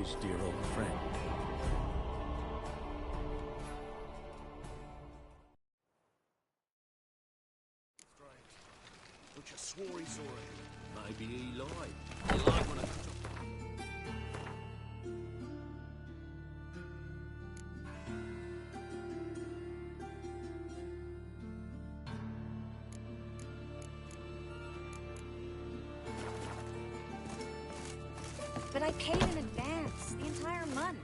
his dear old friend. But you swore he saw it. Maybe he lied. He lied when I... But I paid in advance, the entire month.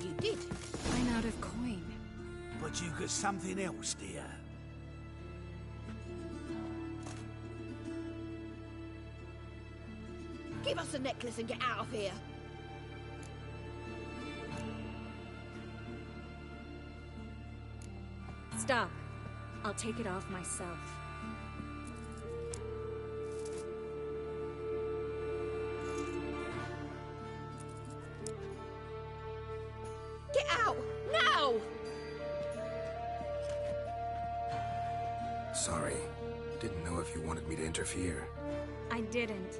You did? I'm out of coin. But you got something else, dear. Give us the necklace and get out of here. Stop. I'll take it off myself. Get out! Now! Sorry. Didn't know if you wanted me to interfere. I didn't.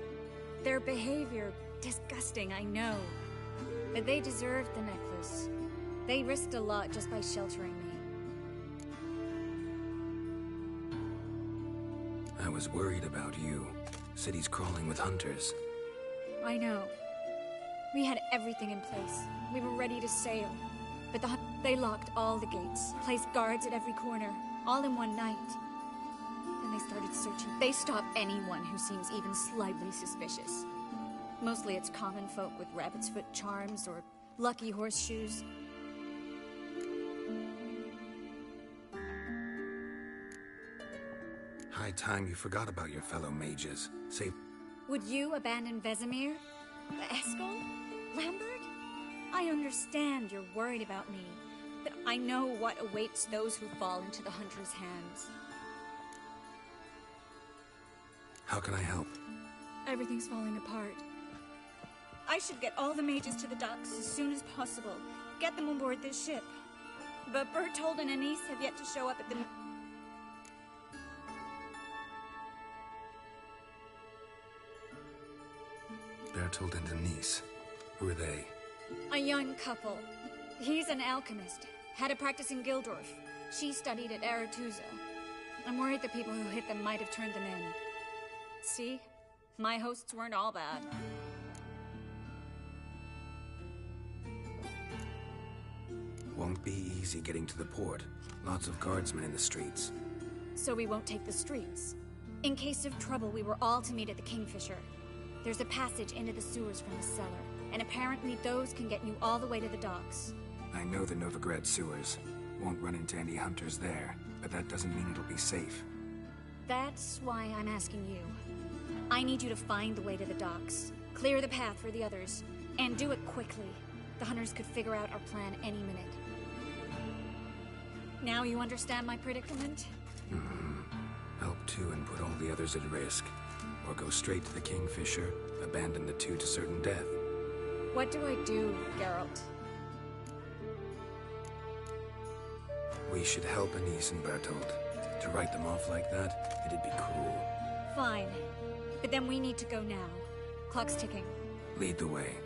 Their behavior, disgusting, I know. But they deserved the necklace. They risked a lot just by sheltering me. I was worried about you. City's crawling with hunters. I know. We had everything in place. We were ready to sail. But they locked all the gates, placed guards at every corner, all in one night. Then they started searching. They stop anyone who seems even slightly suspicious. Mostly it's common folk with rabbit's foot charms or lucky horseshoes. High time you forgot about your fellow mages. Save... Would you abandon Vesemir? Eskel? Lambert? I understand you're worried about me, but I know what awaits those who fall into the Hunter's hands. How can I help? Everything's falling apart. I should get all the mages to the docks as soon as possible. Get them on board this ship. But Bertold and Anise have yet to show up at the... Bertold and Denise. Who are they? A young couple. He's an alchemist. Had a practice in Gildorf. She studied at Aretuza. I'm worried the people who hit them might have turned them in. See? My hosts weren't all bad. Won't be easy getting to the port. Lots of guardsmen in the streets. So we won't take the streets. In case of trouble, we were all to meet at the Kingfisher. There's a passage into the sewers from the cellar, and apparently those can get you all the way to the docks. I know the Novigrad sewers. Won't run into any hunters there, but that doesn't mean it'll be safe. That's why I'm asking you. I need you to find the way to the docks, clear the path for the others, and do it quickly. The hunters could figure out our plan any minute. Now you understand my predicament? Help two and put all the others at risk. Or go straight to the Kingfisher, abandon the two to certain death. What do I do, Geralt? We should help Anise and Bertold. To write them off like that, it'd be cruel. Fine. But then we need to go now. Clock's ticking. Lead the way.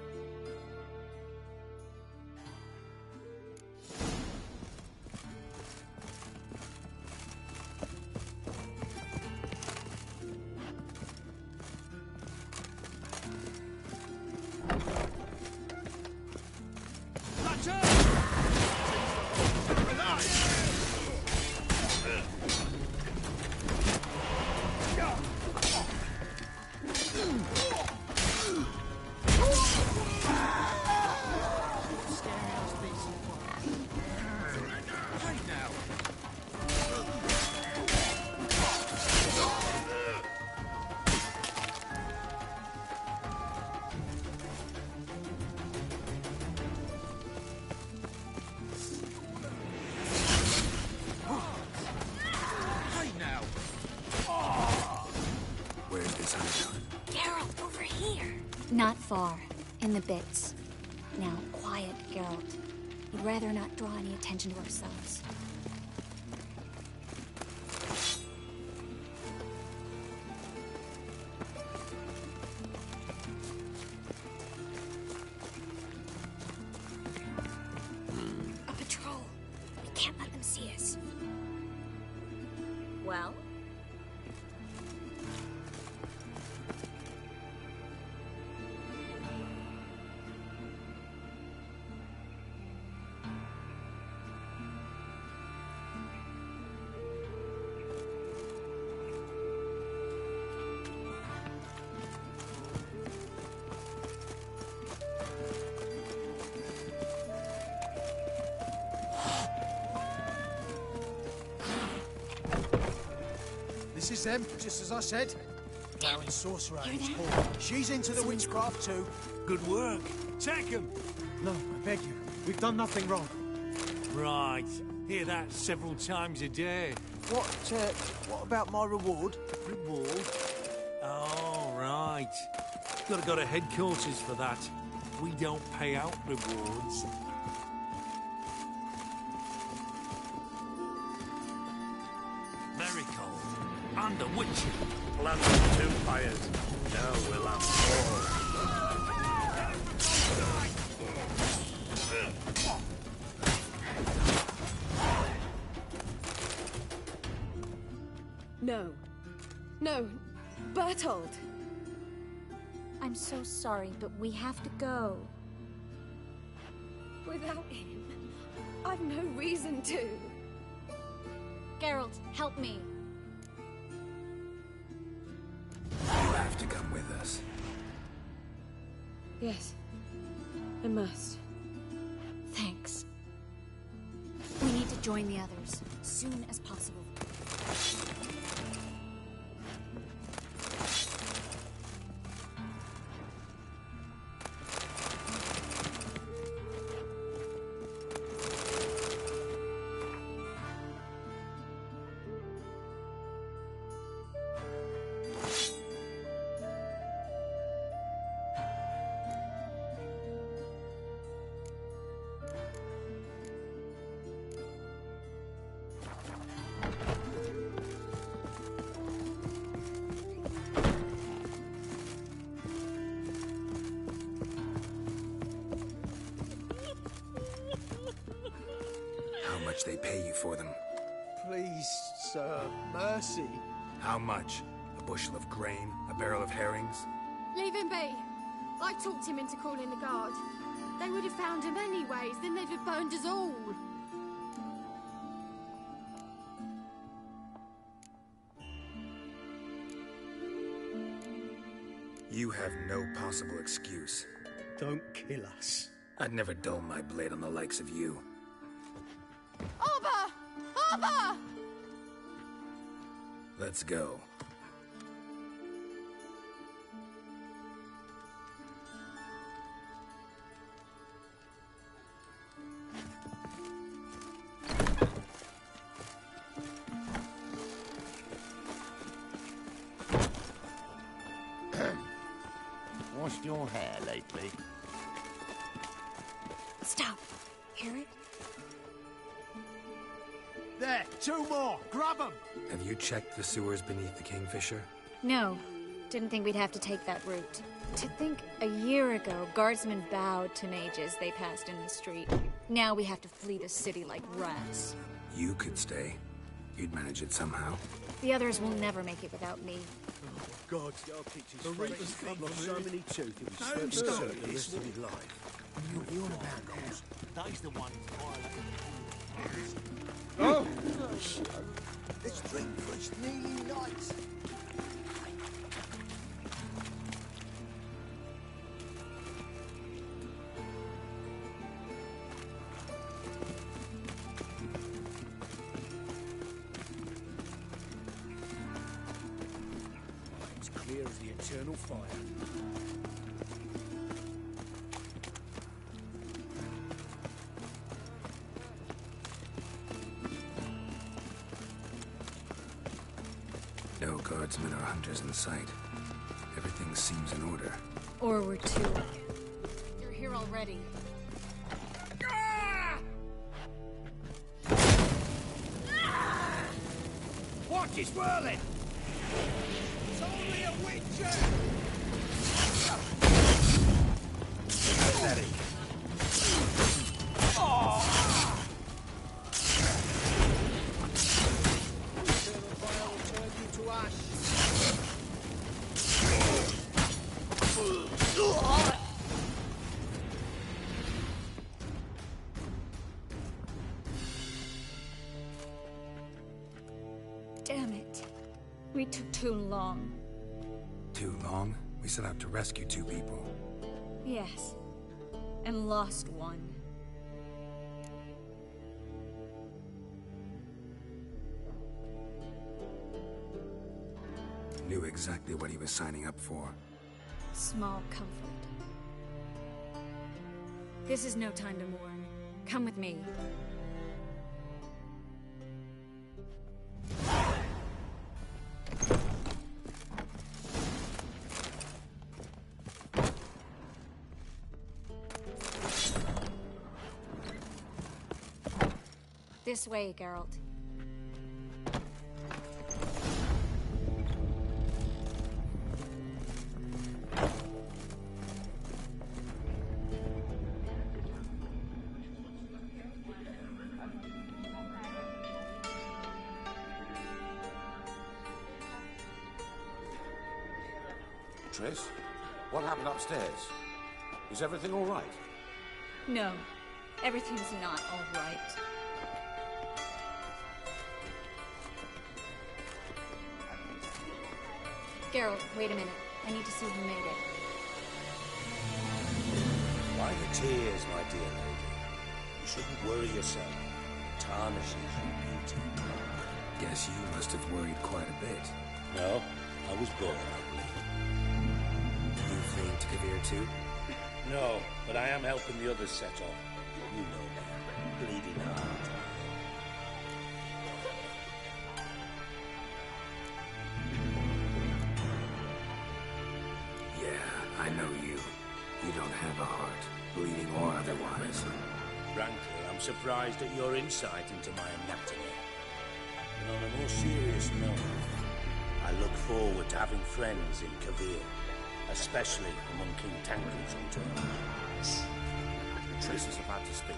Not far. In the bits. Now, quiet, Geralt. We'd rather not draw any attention to ourselves. them, just as I said. Darren Sorcerer Hear is that? Paul. She's into the witchcraft too. Good work. Take him. No, I beg you. We've done nothing wrong. Right. Hear that several times a day. What about my reward? Reward? Oh, right. Gotta go to headquarters for that. We don't pay out rewards. Very cold. And a witchy. Plan for 2 fires. Now we'll have 4. No. No. Bertold! I'm so sorry, but we have to go. Without him, I've no reason to. Geralt, help me. You have to come with us. Yes. I must. Thanks. We need to join the others, soon as possible. How much they pay you for them? Please, sir, mercy. How much? A bushel of grain? A barrel of herrings? Leave him be. I talked him into calling the guard. They would have found him anyways, then they'd have burned us all. You have no possible excuse. Don't kill us. I'd never dull my blade on the likes of you. Abba! Abba! Let's go. Washed your hair lately? Stop. Hear it? There, 2 more. Grab them. Have you checked the sewers beneath the Kingfisher? No. Didn't think we'd have to take that route. To think a year ago, guardsmen bowed to mages they passed in the street. Now we have to flee the city like rats. You could stay. You'd manage it somehow. The others will never make it without me. God, the Reaper's come off so many tooth, it would disturb the rest of his life. You on about that? That is the one. Oh! Let's drink for it's nearly night. It's clear as the eternal fire. No guardsmen or hunters in sight. Everything seems in order. Or we're too late. You're here already. What is whirling? It's only a witcher! Pathetic. Eternal fire will turn you to ash. Damn it. We took too long. Too long? We set out to rescue 2 people. Yes. And lost one. exactly what he was signing up for. Small comfort. This is no time to mourn. Come with me. This way, Geralt. Triss, what happened upstairs? Is everything all right? No, everything's not all right. Geralt, wait a minute. I need to see who made it. Why the tears, my dear lady? You shouldn't worry yourself. It tarnishes your beauty. Guess you must have worried quite a bit. No, I was born ugly. You fleeing to Kavir too? No, but I am helping the others set off. You know me. Bleeding heart. Yeah, I know you. You don't have a heart, bleeding or otherwise. Frankly, I'm surprised at your insight into my anatomy. And on a more serious note, I look forward to having friends in Kavir, especially among King Tancred's return. Triss is about to speak.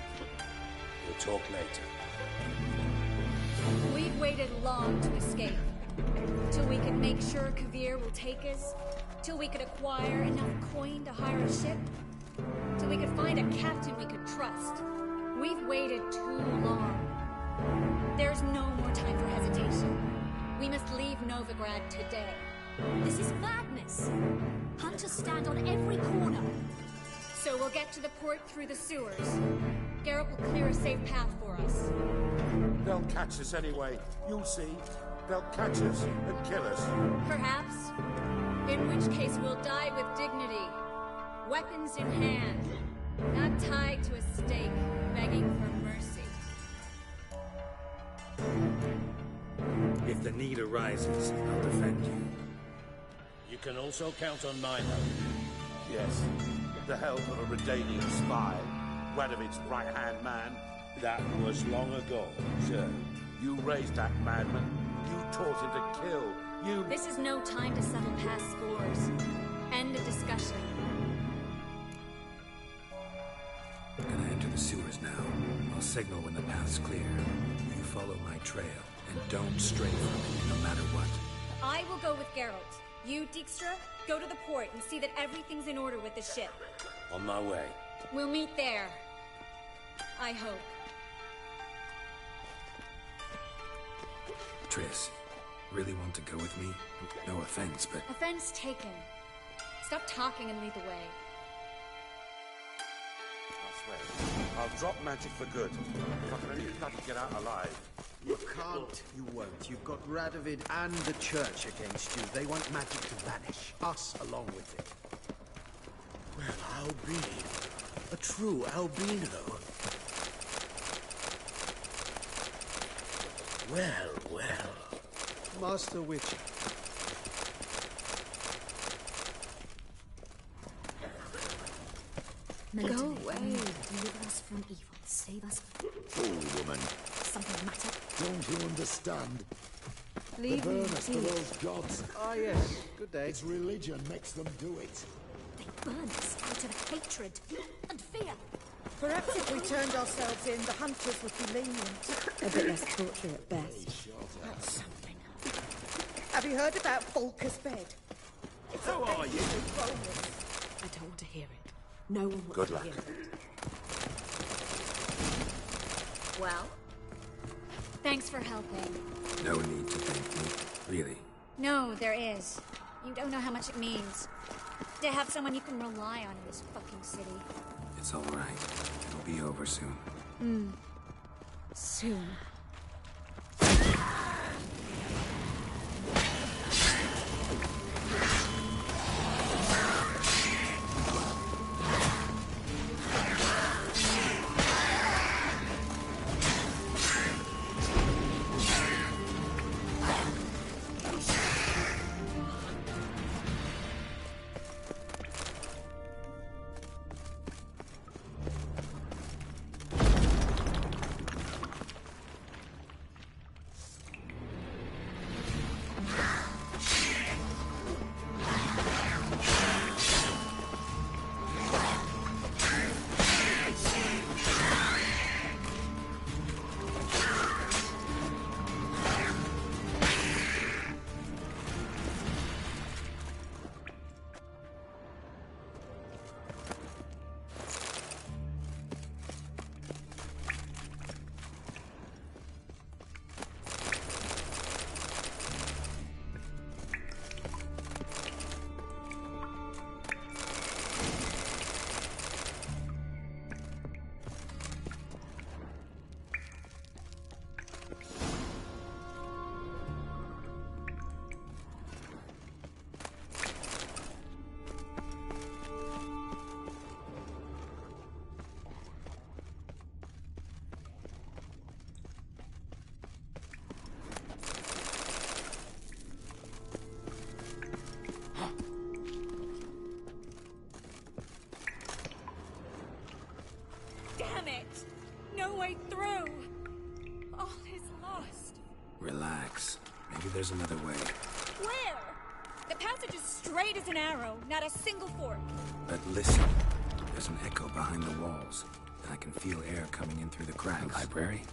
We'll talk later. We've waited long to escape. Till we could make sure Kavir will take us. Till we could acquire enough coin to hire a ship. Till we could find a captain we could trust. We've waited too long. There's no more time for hesitation. We must leave Novigrad today. This is madness. Hunters stand on every corner. So we'll get to the port through the sewers. Geralt will clear a safe path for us. They'll catch us anyway. You'll see. They'll catch us and kill us. Perhaps. In which case we'll die with dignity. Weapons in hand. Not tied to a stake, begging for mercy. If the need arises, I'll defend you. You can also count on my help. Yes. The help of a Redanian spy. Radovic's right-hand man. That was long ago, sir. You raised that madman. You taught him to kill. You... This is no time to settle past scores. End of discussion. Gonna enter the sewers now. I'll signal when the path's clear. You follow my trail, and don't stray from it, no matter what. I will go with Geralt. You, Dijkstra, go to the port and see that everything's in order with the ship. On my way. We'll meet there. I hope. Triss, really want to go with me? No offense, but... Offense taken. Stop talking and lead the way. I swear, I'll drop magic for good. If I can only bloody get out alive. You can't, you won't. You've got Radovid and the Church against you. They want magic to vanish. Us along with it. Well, I'll be a true albino. Well, well. Master Witcher. Go away. Deliver us from evil. Save us. Fool woman. Something matter? Don't you understand? Leave They me burn us to be. those gods. Ah, yes. Good day. It's religion makes them do it. They burn us out of hatred and fear. Perhaps if we turned ourselves in, the hunters would be lenient. A bit less torture at best. That's something. Have you heard about Volker's bed? How are you? I don't want to hear it. No one wants Good to luck. hear it. Well? Thanks for helping. No need to thank me, really. No, there is. You don't know how much it means. To have someone you can rely on in this fucking city. It's all right. It'll be over soon. Soon. it! No way through! All is lost. Relax. Maybe there's another way. Where? The passage is straight as an arrow, not a single fork. But listen. There's an echo behind the walls, and I can feel air coming in through the cracks. Library?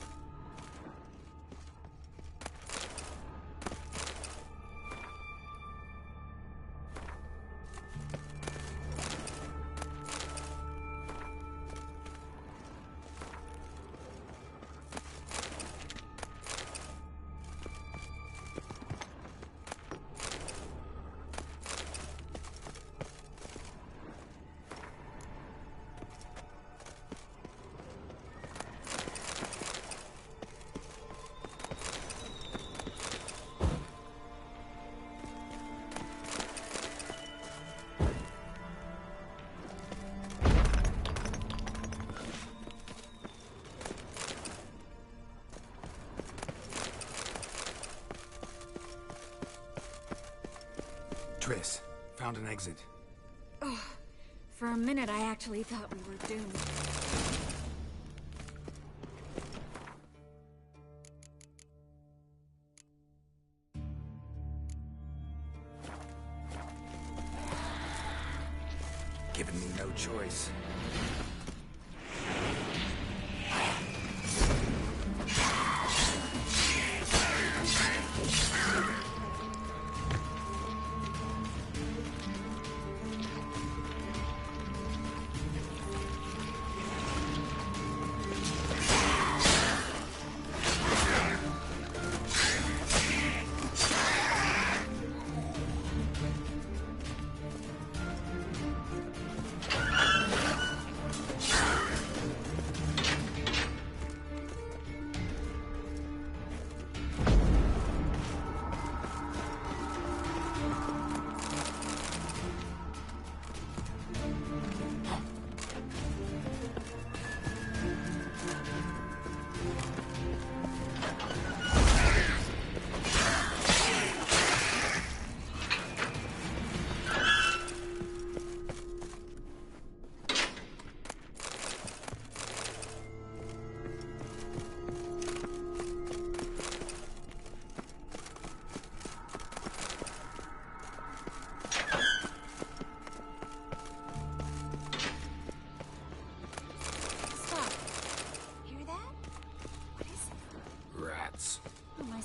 Triss, found an exit. Oh, for a minute I actually thought we were doomed. Giving me no choice.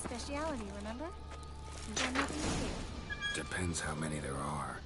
Speciality, remember? You got nothing to fear. Depends how many there are.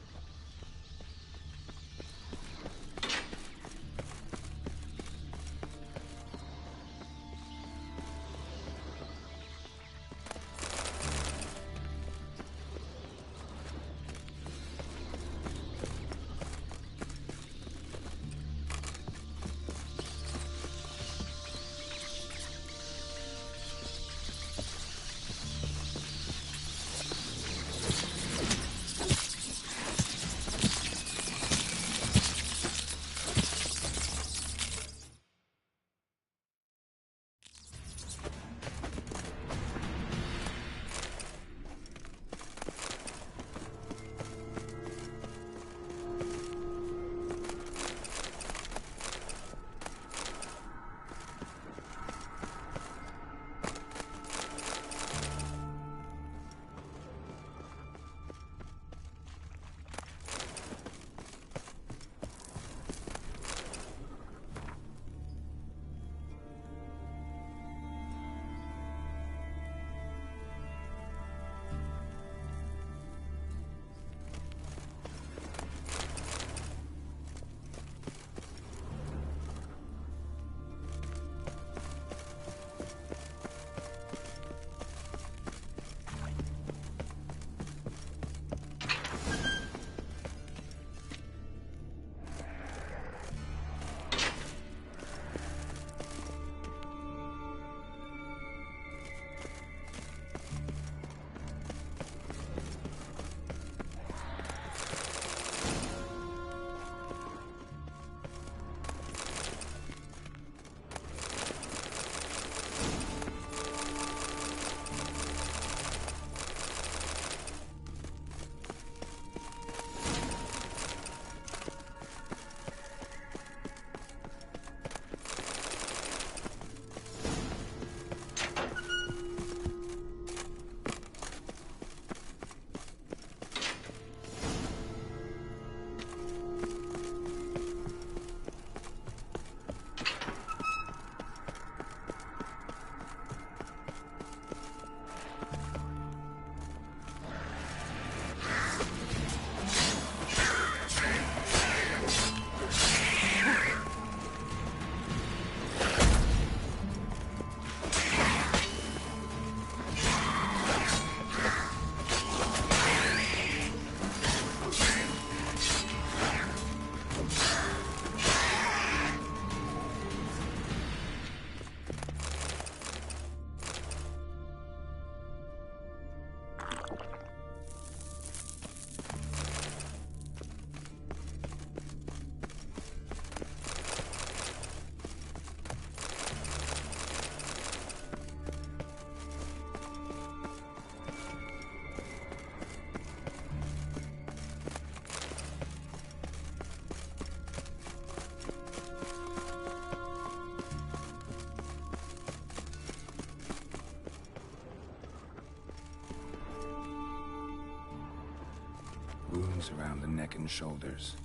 noose around the neck and shoulders.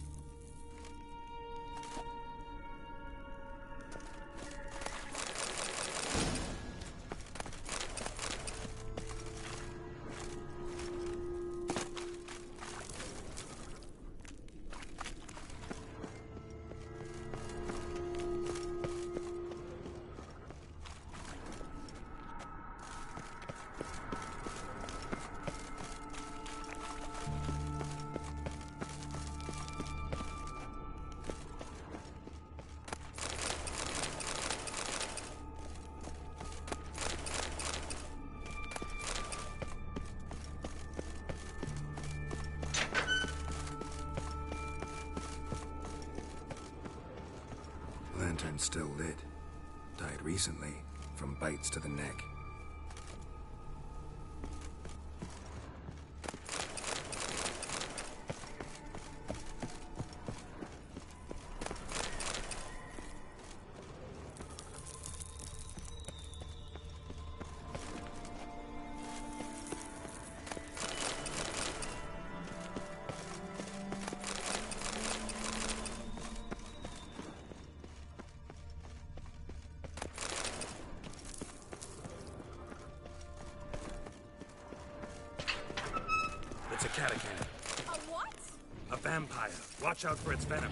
Lantern's still lit. Died recently, from bites to the neck. It's a catacomb. A what? A vampire. Watch out for its venom.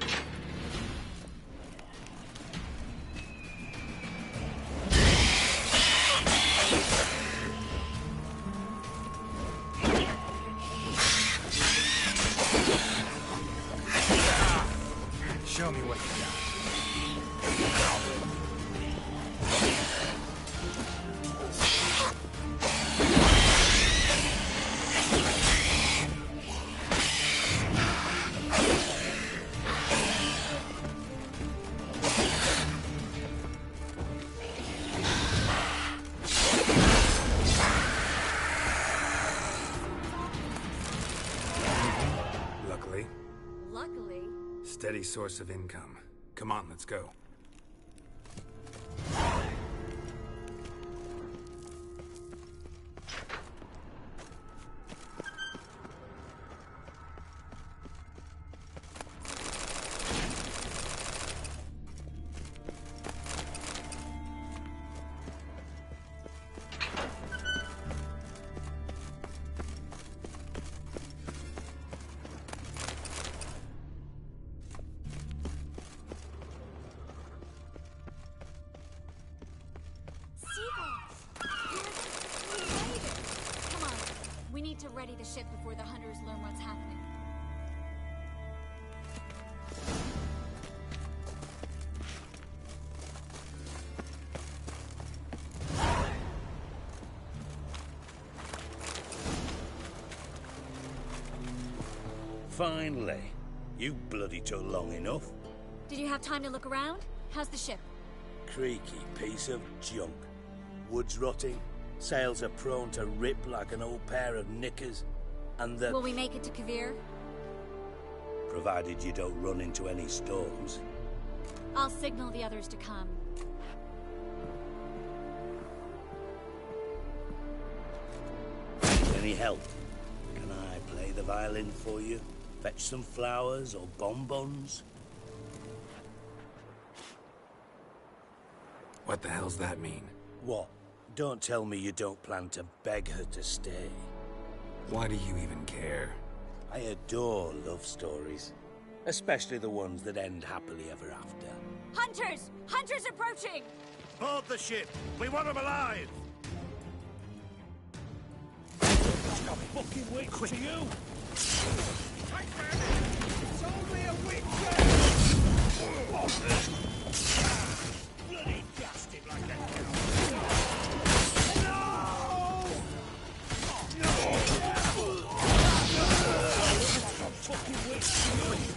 Show me what you got. Luckily. Steady source of income. Come on, let's go. We need to ready the ship before the hunters learn what's happening. Finally. You bloody took long enough. Did you have time to look around? How's the ship? Creaky piece of junk. Wood's rotting. Sails are prone to rip like an old pair of knickers. And the... Will we make it to Kavir? Provided you don't run into any storms. I'll signal the others to come. Any help? Can I play the violin for you? Fetch some flowers or bonbons? What the hell's that mean? What? Don't tell me you don't plan to beg her to stay. Why do you even care? I adore love stories. Especially the ones that end happily ever after. Hunters! Hunters approaching! Board the ship! We want them alive! Stop fucking wait quick to you! It's only a weak bloody bastard like that! Fucking wait to you!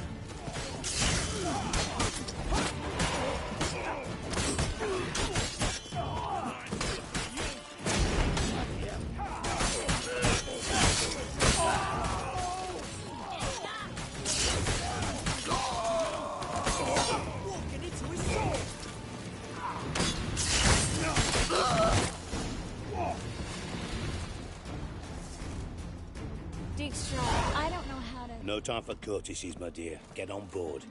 No time for courtesies, my dear. Get on board.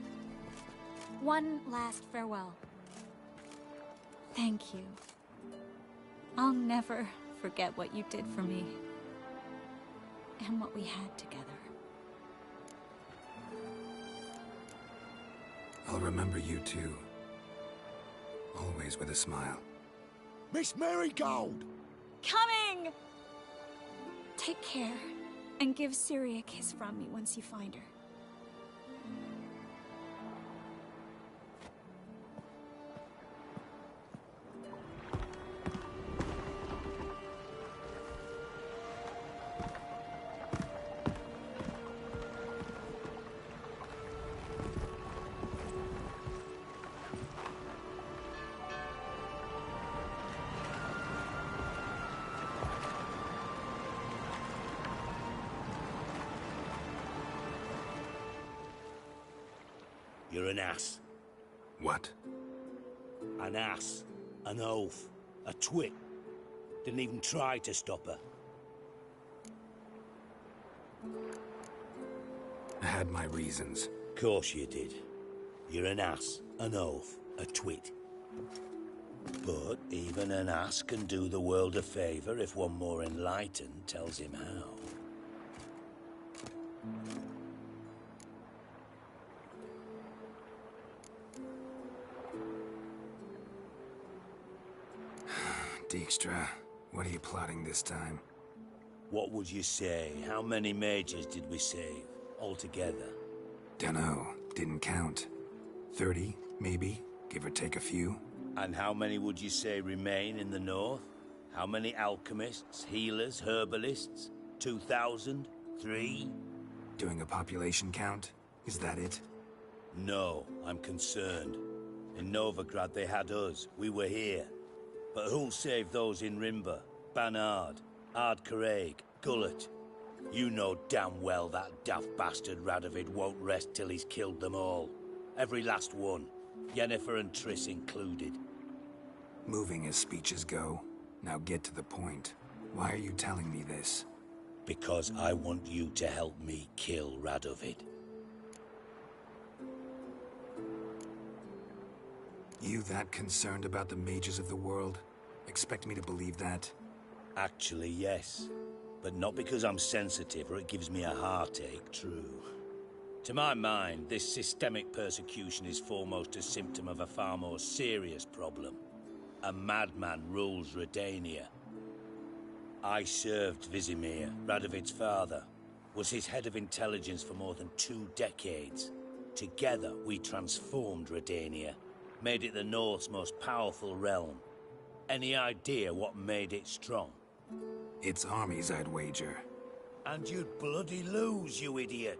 One last farewell. Thank you. I'll never forget what you did for me. And what we had together. I'll remember you too. Always with a smile. Miss Marigold! Coming! Take care, and give Ciri a kiss from me once you find her. You're an ass. What? An ass. An oaf. A twit. Didn't even try to stop her. I had my reasons. Course you did. You're an ass, an oaf, a twit. But even an ass can do the world a favour if one more enlightened tells him how. Dijkstra, what are you plotting this time? What would you say? How many mages did we save, altogether? Dunno, didn't count. 30, maybe, give or take a few. And how many would you say remain in the north? How many alchemists, healers, herbalists? 2,000? 3? Doing a population count? Is that it? No, I'm concerned. In Novigrad they had us, we were here. But who'll save those in Rimba? Banard, Ardcaraig, Gullet? You know damn well that daft bastard Radovid won't rest till he's killed them all. Every last one. Yennefer and Triss included. Moving as speeches go. Now get to the point. Why are you telling me this? Because I want you to help me kill Radovid. You that concerned about the mages of the world? Expect me to believe that? Actually, yes. But not because I'm sensitive or it gives me a heartache, true. To my mind, this systemic persecution is foremost a symptom of a far more serious problem. A madman rules Redania. I served Vizimir, Radovid's father, was his head of intelligence for more than 2 decades. Together, we transformed Redania. Made it the North's most powerful realm. Any idea what made it strong? Its armies, I'd wager. And you'd bloody lose, you idiot.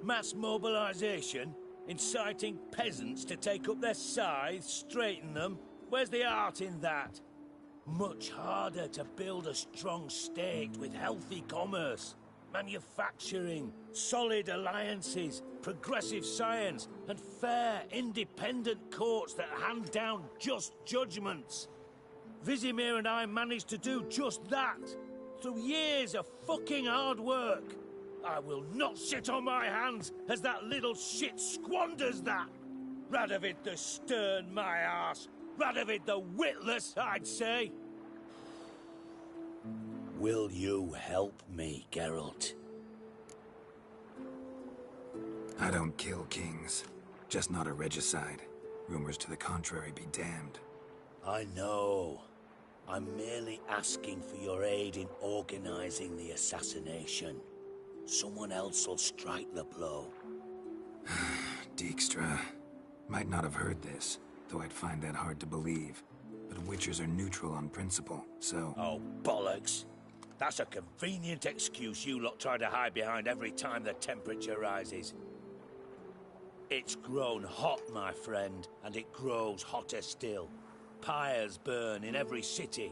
Mass mobilization? Inciting peasants to take up their scythes, straighten them? Where's the art in that? Much harder to build a strong state with healthy commerce. Manufacturing, solid alliances, progressive science, and fair, independent courts that hand down just judgments. Vizimir and I managed to do just that, through years of fucking hard work. I will not sit on my hands as that little shit squanders that. Radovid the stern, my arse. Radovid the witless, I'd say. Will you help me, Geralt? I don't kill kings. Just not a regicide. Rumors to the contrary be damned. I know. I'm merely asking for your aid in organizing the assassination. Someone else will strike the blow. Dijkstra. Might not have heard this, though I'd find that hard to believe. But Witchers are neutral on principle, so... Oh, bollocks. That's a convenient excuse you lot try to hide behind every time the temperature rises. It's grown hot, my friend, and it grows hotter still. Pyres burn in every city.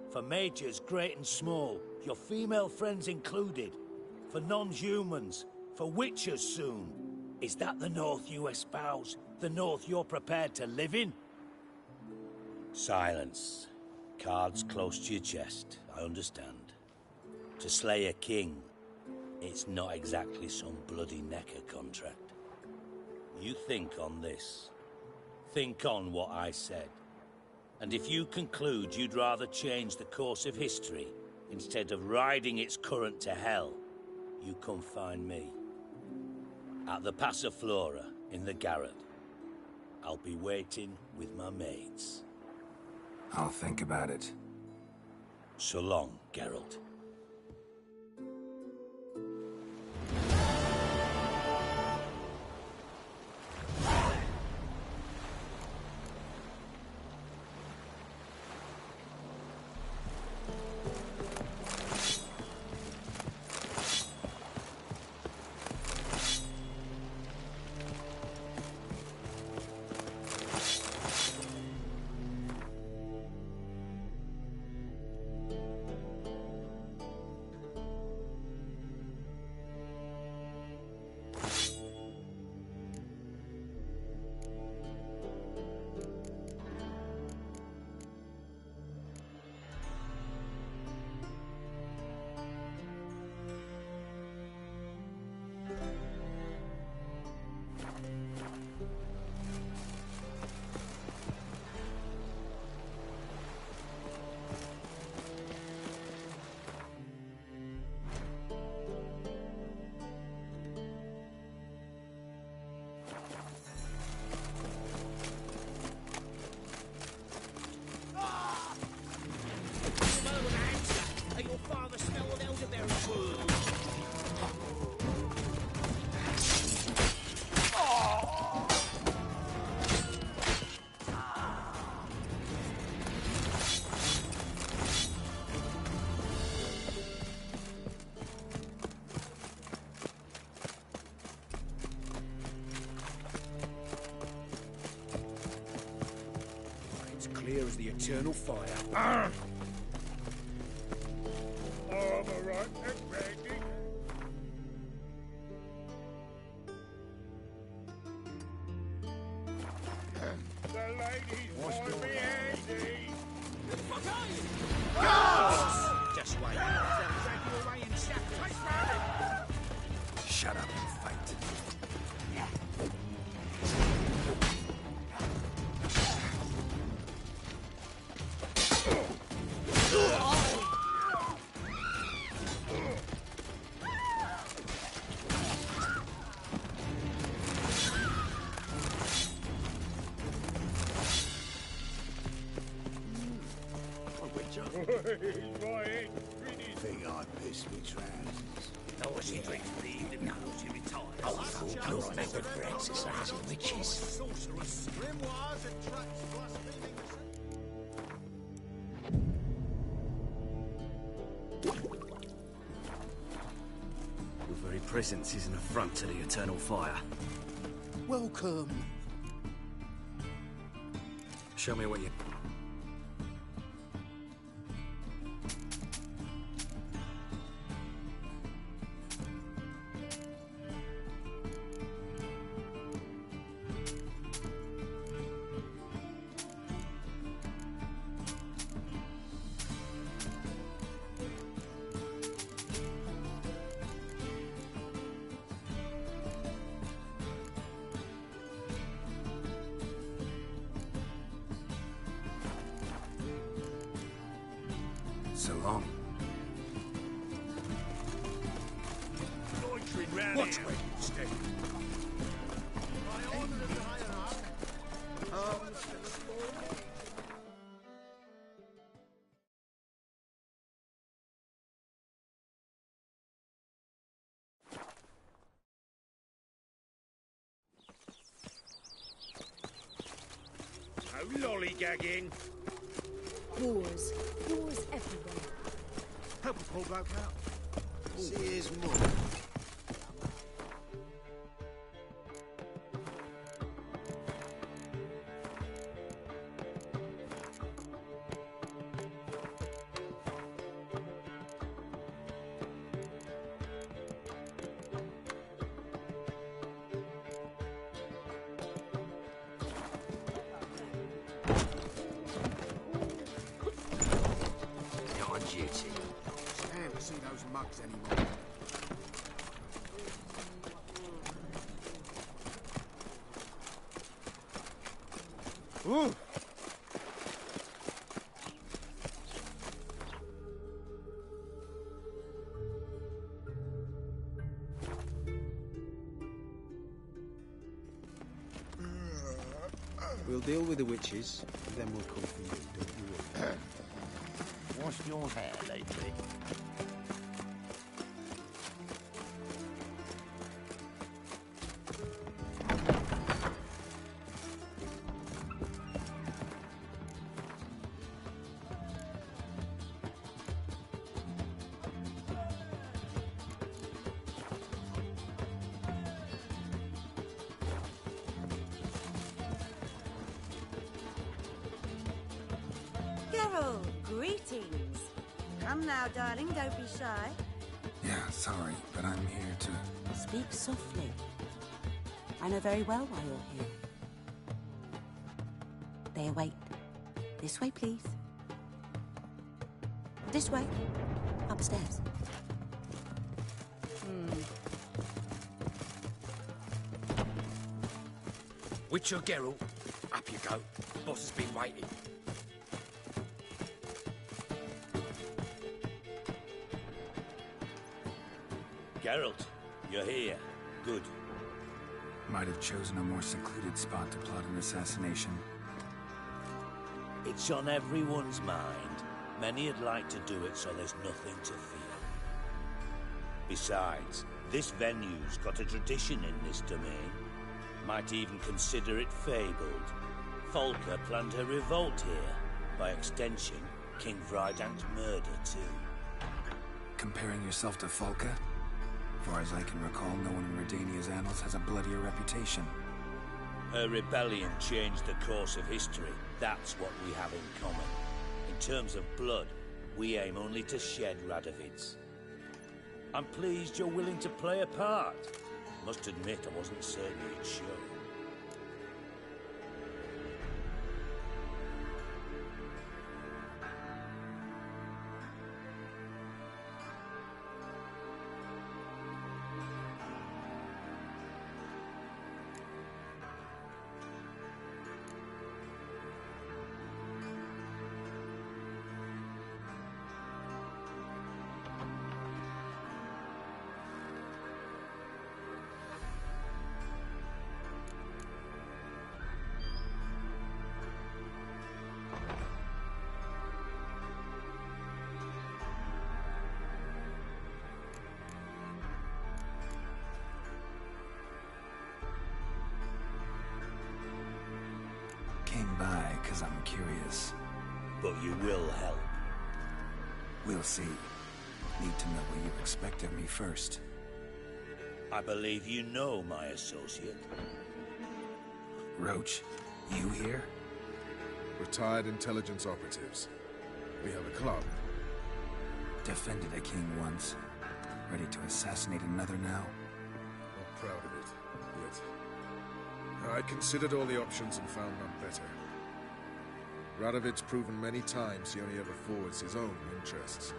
For mages great and small, your female friends included. For non-humans, for witchers soon. Is that the North you espouse? The North you're prepared to live in? Silence. Cards close to your chest, I understand. To slay a king, It's not exactly some bloody necker contract. You think on this. Think on what I said. And if you conclude you'd rather change the course of history instead of riding its current to hell, you come find me. At the Passiflora in the garret. I'll be waiting with my mates. I'll think about it. So long, Geralt. Clear as the eternal fire. Alright, ready. The ladies want me handy. Just wait. Shut up and fight. Think I pissed me trousers. No, she drinks for the evening now, she retires. I remembered for exercising witches. Sorcerers, grimoires, and tracks blaspheming Your very presence is an affront to the eternal fire. Welcome. Show me what you... So long. Watch where you stay. My honor as a hierarch. Arms to the fore. No lollygagging. Wars. Wars everywhere. Help a poor bloke out. See his mum. You're on duty. Stand to see those mugs anymore. Ooh. We'll deal with the witches, then we'll come for you, don't you worry. Washed your hair lately? Geralt, greetings. Come now, darling, don't be shy. Yeah, sorry, but I'm here to... Speak softly. I know very well why you're here. They await. This way, please. This way. Upstairs. Witcher Geralt, up you go. Boss has been waiting. Geralt, you're here. Good. Might have chosen a more secluded spot to plot an assassination. It's on everyone's mind. Many would like to do it so there's nothing to fear. Besides, this venue's got a tradition in this domain. Might even consider it fabled. Folka planned her revolt here. By extension, King Vrydank's murder too. Comparing yourself to Folka? Far as I can recall, no one in Redania's annals has a bloodier reputation. Her rebellion changed the course of history. That's what we have in common. In terms of blood, we aim only to shed Radovid's. I'm pleased you're willing to play a part. Must admit, I wasn't certain you'd show. Came by because I'm curious. But you will help. We'll see. Need to know what you expect of me first. I believe you know my associate. Roach, you here? Retired intelligence operatives. We have a club. Defended a king once. Ready to assassinate another now? Not proud of it, yet. I considered all the options and found none better. Radovid's proven many times he only ever forwards his own interests.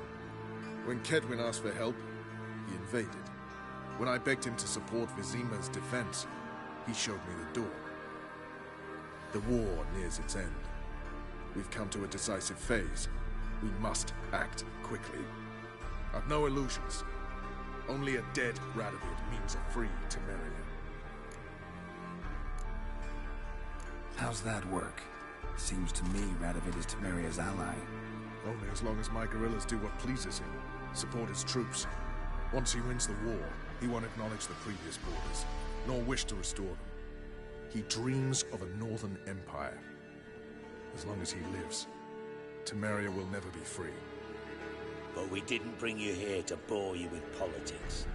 When Kedwin asked for help, he invaded. When I begged him to support Vizima's defense, he showed me the door. The war nears its end. We've come to a decisive phase. We must act quickly. I've no illusions. Only a dead Radovid means a free Temeria. How's that work? Seems to me Radovid is Temeria's ally. Only as long as my guerrillas do what pleases him. Support his troops. Once he wins the war, he won't acknowledge the previous borders, nor wish to restore them. He dreams of a northern empire. As long as he lives, Temeria will never be free. But we didn't bring you here to bore you with politics.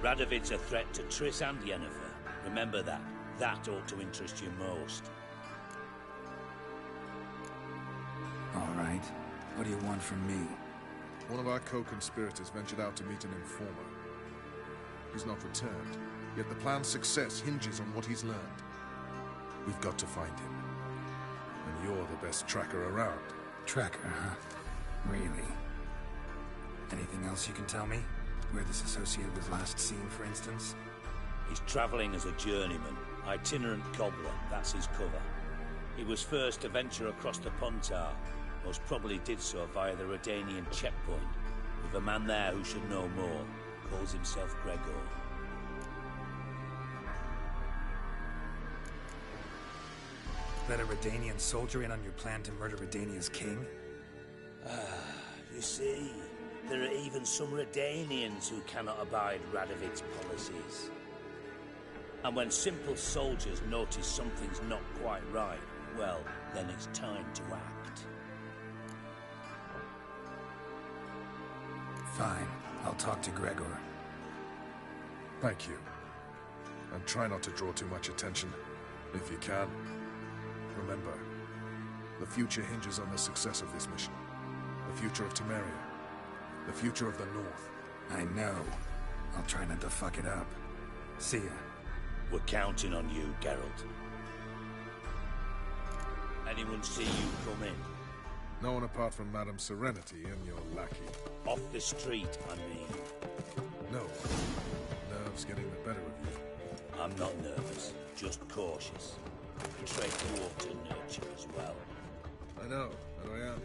Radovid's a threat to Triss and Yennefer. Remember that. That ought to interest you most. All right. What do you want from me? One of our co-conspirators ventured out to meet an informer. He's not returned, yet the plan's success hinges on what he's learned. We've got to find him. And you're the best tracker around. Tracker, huh? Really? Anything else you can tell me? Where this associate was last seen, for instance? He's traveling as a journeyman. Itinerant cobbler, that's his cover. He was first to venture across the Pontar. Most probably did so via the Redanian checkpoint. With a man there who should know more. Calls himself Gregor. Let a Redanian soldier in on your plan to murder Redania's king? You see, there are even some Redanians who cannot abide Radovid's policies. And when simple soldiers notice something's not quite right, well, then it's time to act. Fine. I'll talk to Gregor. Thank you. And try not to draw too much attention, if you can. Remember, the future hinges on the success of this mission. The future of Temeria. The future of the North. I know. I'll try not to fuck it up. See ya. We're counting on you, Geralt. Anyone see you come in? No one apart from Madame Serenity and your lackey. Off the street, I mean. No. Nerves getting the better of you. I'm not nervous, just cautious. Trade water nurture as well. I know, and I am.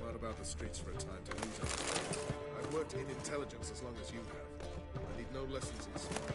Not about the streets for a time to lose us. I've worked in intelligence as long as you have. I need no lessons in smart.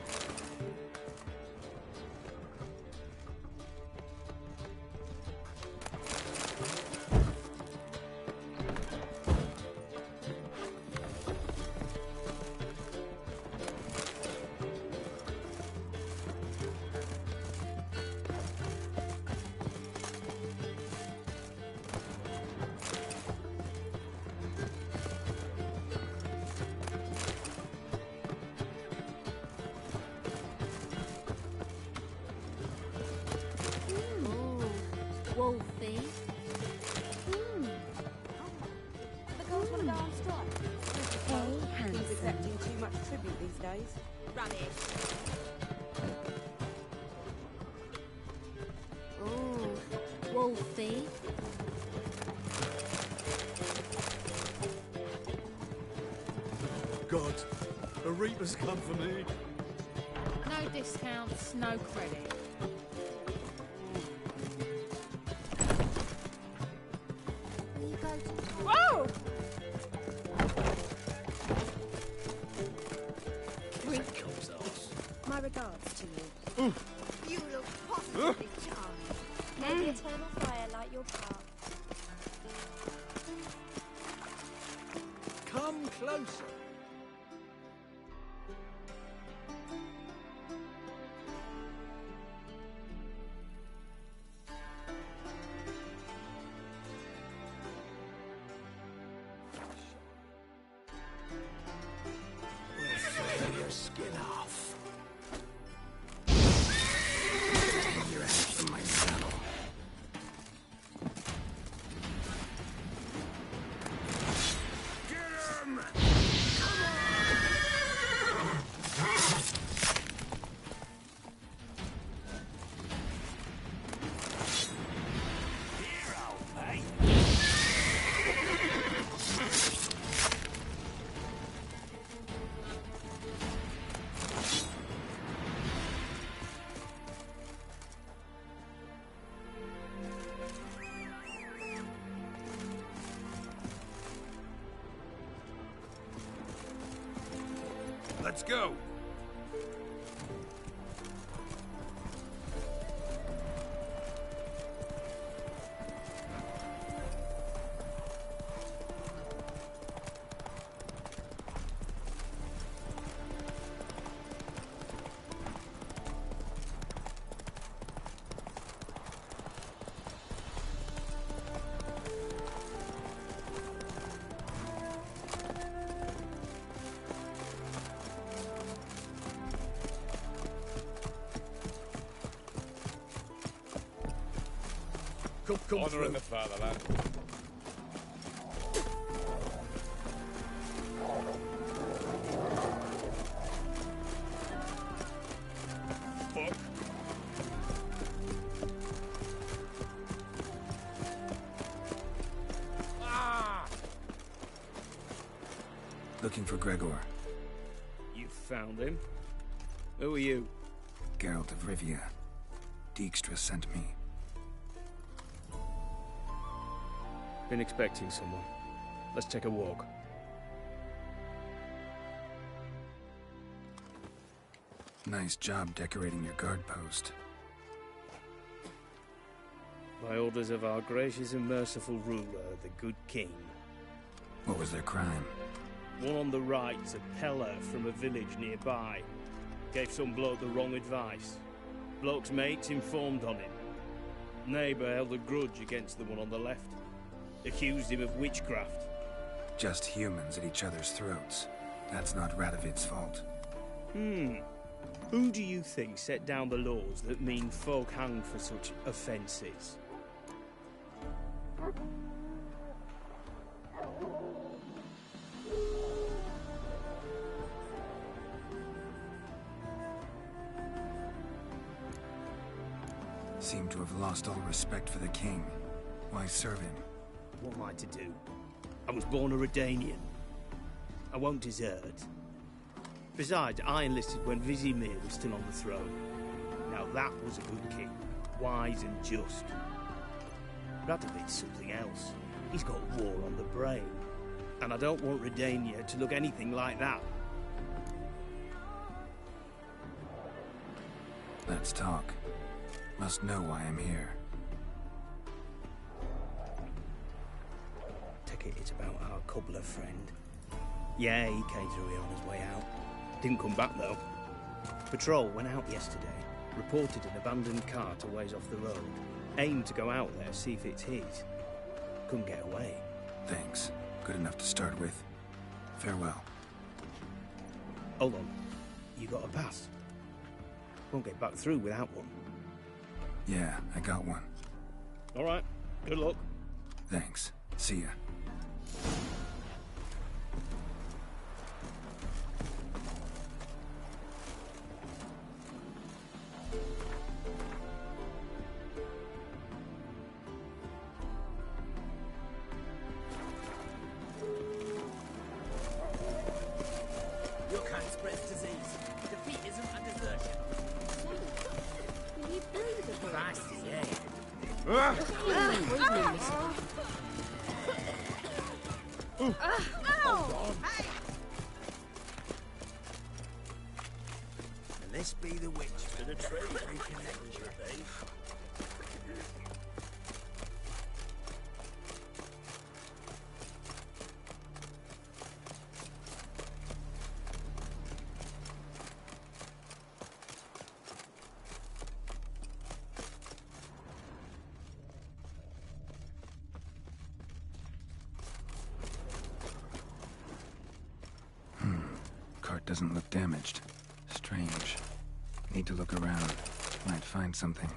Wolfie. The girls want to go on strike. Hey, handsome. He's accepting too much tribute these days. Rubbish. Ooh, Wolfie. God, a Reaper's come for me. No discounts, no credit. Whoa! My regards to you. You look positively charming. May the eternal fire light your path. Come closer. Tear your skin off. Your ass from my saddle. Get him! Hero, eh? Let's go! Come Honor in the fatherland. Fuck. Ah! Looking for Gregor. You found him? Who are you? Geralt of Rivia. Dijkstra sent me. Been expecting someone. Let's take a walk. Nice job decorating your guard post. By orders of our gracious and merciful ruler, the good king. What was their crime? One on the right's a peller from a village nearby. Gave some bloke the wrong advice. Bloke's mates informed on him. Neighbour held a grudge against the one on the left. Accused him of witchcraft. Just humans at each other's throats. That's not Radovid's fault. Who do you think set down the laws that mean folk hang for such offences? Seem to have lost all respect for the king. Why serve him? What am I to do? I was born a Redanian. I won't desert. Besides, I enlisted when Vizimir was still on the throne. Now that was a good king. Wise and just. Radovid's something else. He's got war on the brain. And I don't want Redania to look anything like that. Let's talk. Must know why I'm here. Take it it's about our cobbler friend. Yeah, he came through here on his way out. Didn't come back, though. Patrol went out yesterday. Reported an abandoned cart a ways off the road. Aimed to go out there, see if it's his. Couldn't get away. Thanks. Good enough to start with. Farewell. Hold on. You got a pass? Won't get back through without one. Yeah, I got one. All right. Good luck. Thanks. See ya. Your kind spreads disease. Defeat isn't a desertion. Will you bleed the Christ, yeah. Hey! And this be the witch for the tree reconnect you, babe. Cart doesn't look damaged. Strange. Need to look around. Might find something.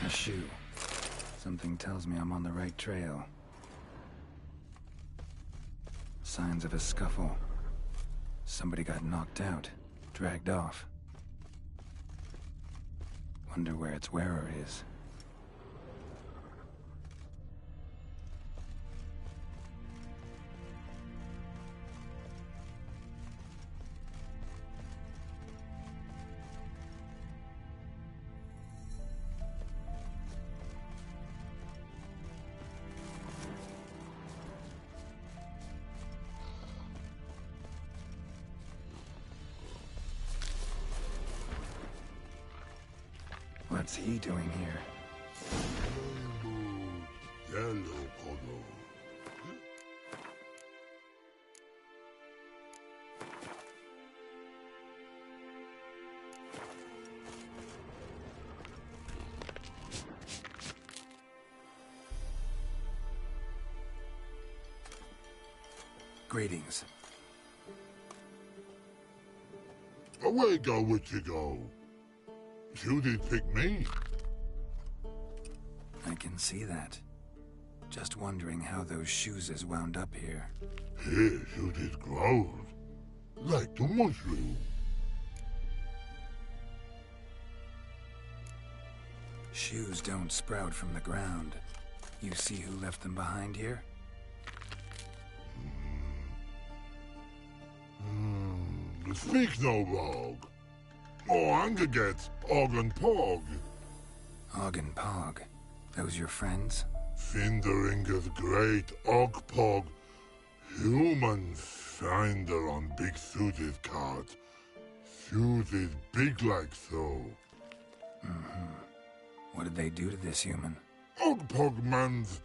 A shoe. Something tells me I'm on the right trail. Signs of a scuffle. Somebody got knocked out, dragged off. Wonder where its wearer is. What's he doing here? Greetings. Away go with you go. You did pick me. I can see that. Just wondering how those shoes wound up here. Here should it grow, like the mushroom. Shoes don't sprout from the ground. You see who left them behind here? Speak no wrong. Oh, anger gets Og and Pog. Og and Pog. Those your friends? Finderinger's great Og Pog. Humans finder on big suited cart. Suited big like so. What did they do to this human? Og Pog man's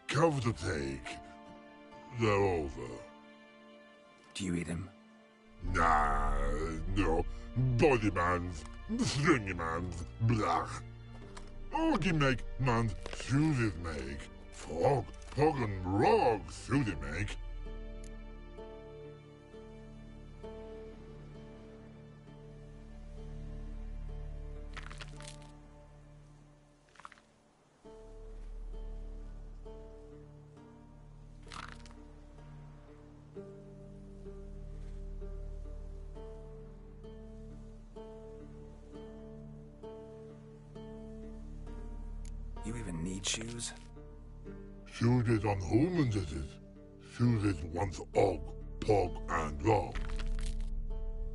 cover to take. They're over. Do you eat him? Nah, no. Body man's, stringy man's, blah. Oggy make man's suited make. Frog, Pog and Rog suited make. You even need shoes? Suited on humans it is. Suited once Og, Pog and Rog.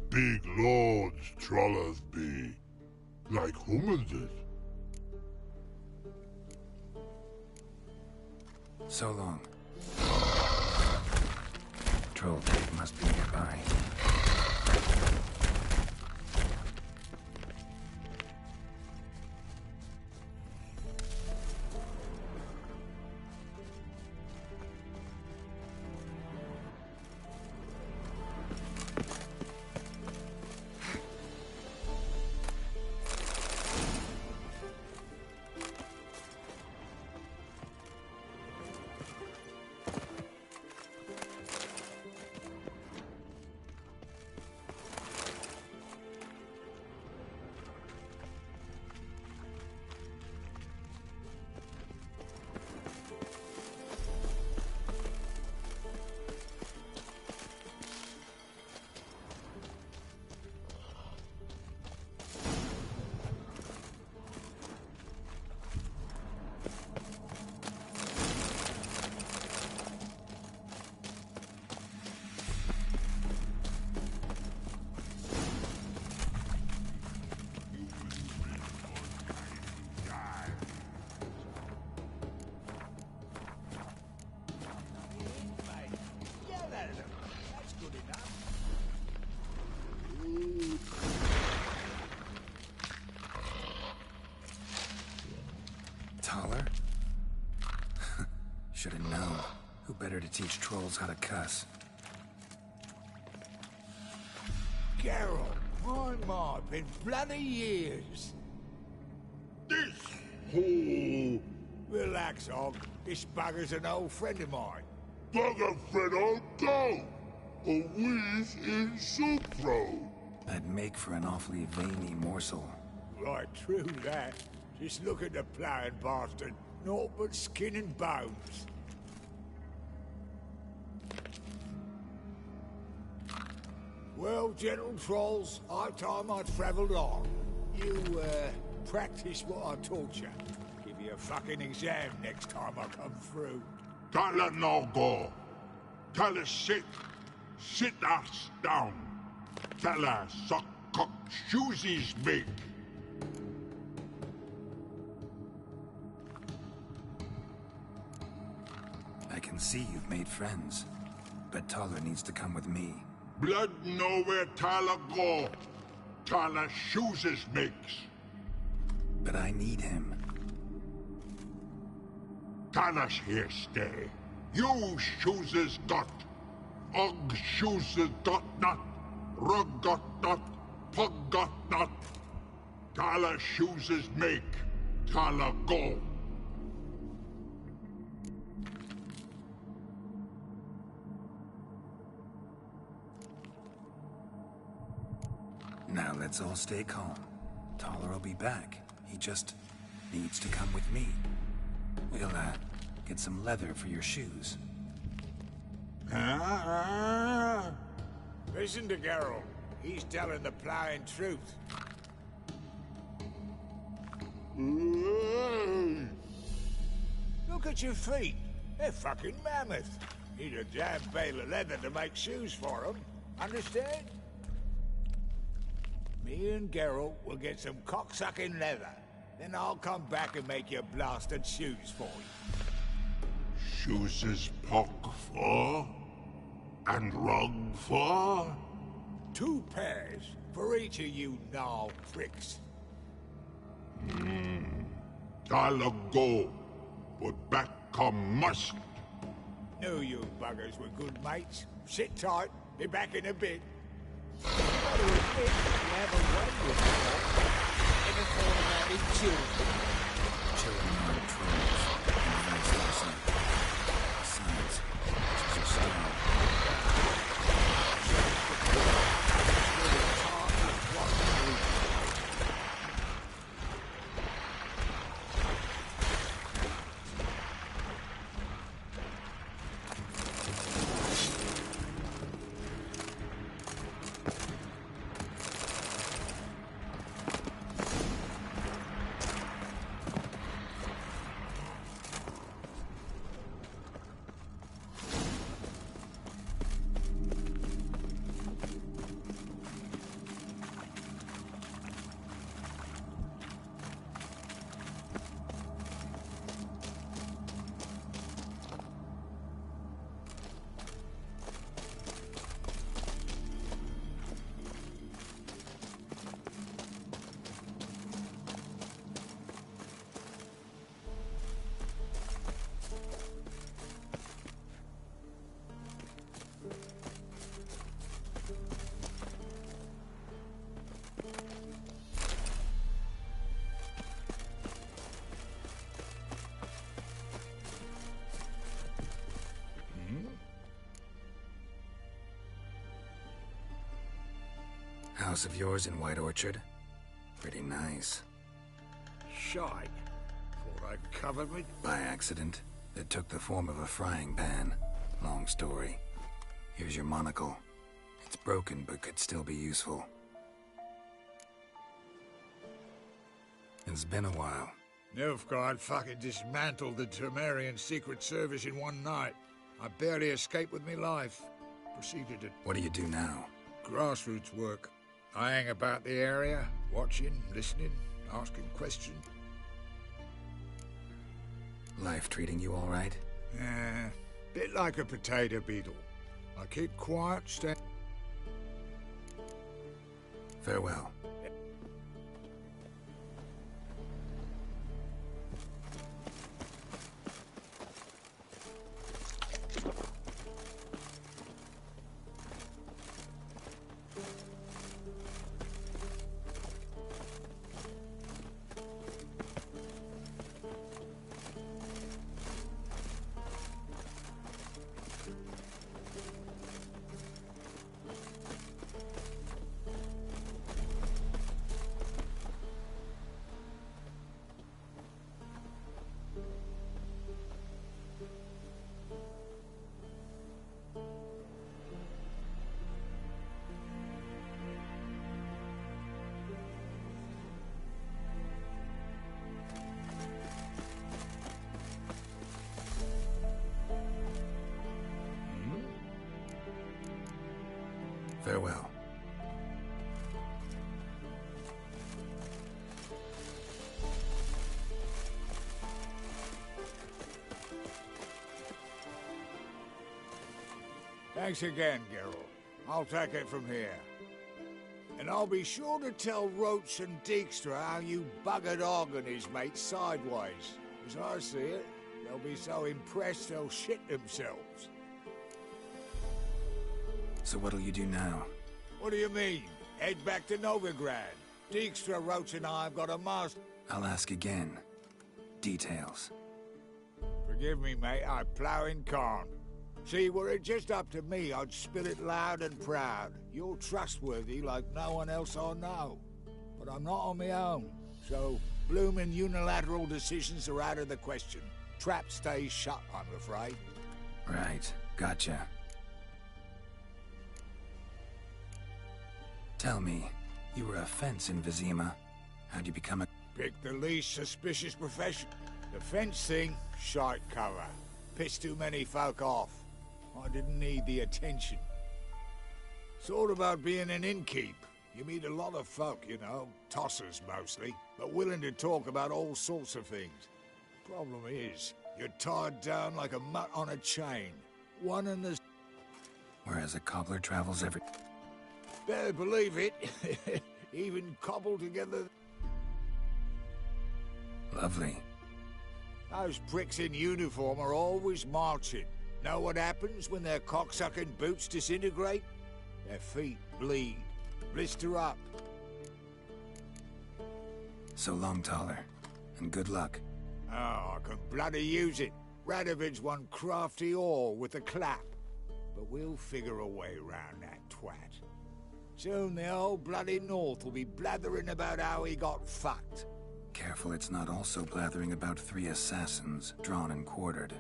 Big lords trollers be. Like humans is. So long. Troll cave must be nearby. Taller? Should have known. Who better to teach trolls how to cuss? Geralt, my, been bloody years. This whole... Relax, Og. This bugger's an old friend of mine. Bugger friend I'll go. A wheeze in soup throw. I'd make for an awfully veiny morsel. Right, true that. Just look at the ploughing bastard. Naught but skin and bones. Well, gentle trolls, high time I travelled on. You, practice what I taught you. Give you a fucking exam next time I come through. Tell her no go. Tell her sit. Sit ass down. Tell her suck cock shoesies big. I can see you've made friends, but Taller needs to come with me. Blood nowhere Tala go. Tala shoeses makes. But I need him. Tala's here stay. You shoeses got. Og shoeses got not. Rug got not. Pug got not. Tala shoeses make. Tala go. Now let's all stay calm. Taller will be back. He just needs to come with me. We'll, get some leather for your shoes. Listen to Geralt. He's telling the ploughing truth. Look at your feet. They're fucking mammoth. Need a damn bale of leather to make shoes for them. Understand? Me and Geralt will get some cocksucking leather. Then I'll come back and make you blasted shoes for you. Shoes is pock for? And rug for? 2 pairs for each of you gnarl pricks. I'll go, but back come must. Knew you buggers were good mates. Sit tight, be back in a bit. Gotta admit, you have a way with me. Ever thought about his children? Children aren't trolls. And vice versa. Besides, it's just stone. House of yours in White Orchard? Pretty nice. Shite. Thought I'd covered me. By accident, it took the form of a frying pan. Long story. Here's your monocle. It's broken, but could still be useful. It's been a while. Nilfgaard fucking dismantled the Temerian Secret Service in one night. I barely escaped with me life. Proceeded to... What do you do now? Grassroots work. I hang about the area, watching, listening, asking questions. Life treating you all right? Bit like a potato beetle. I keep quiet, stay... Farewell. Farewell. Thanks again, Geralt. I'll take it from here. And I'll be sure to tell Roach and Dijkstra how you buggered Og and his mates sideways. As I see it, they'll be so impressed they'll shit themselves. So what'll you do now? What do you mean? Head back to Novigrad. Dijkstra, Roach and I have got a master... I'll ask again. Details. Forgive me, mate, I ploughing can't. See, were it just up to me, I'd spill it loud and proud. You're trustworthy like no one else I know. But I'm not on my own, so bloomin' unilateral decisions are out of the question. Trap stays shut, I'm afraid. Right, gotcha. Tell me, you were a fence in Vizima. How'd you become a... Pick the least suspicious profession. The fence thing, shite cover. Pissed too many folk off. I didn't need the attention. It's all about being an innkeep. You meet a lot of folk, you know, tossers mostly, but willing to talk about all sorts of things. Problem is, you're tied down like a mutt on a chain. One and the... Whereas a cobbler travels every... Better believe it. Even cobbled together... Lovely. Those pricks in uniform are always marching. Know what happens when their cocksucking boots disintegrate? Their feet bleed. Blister up. So long, Taller. And good luck. Oh, I can bloody use it. Radovid's one crafty all with a clap. But we'll figure a way round that twat. Soon the whole bloody North will be blathering about how he got fucked. Careful it's not also blathering about 3 assassins, drawn and quartered.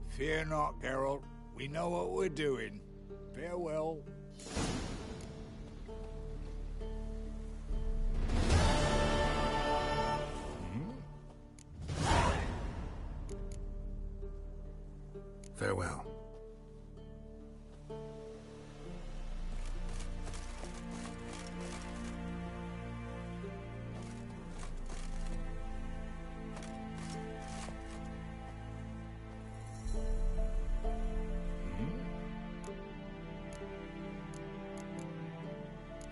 Fear not, Geralt. We know what we're doing. Farewell. Farewell.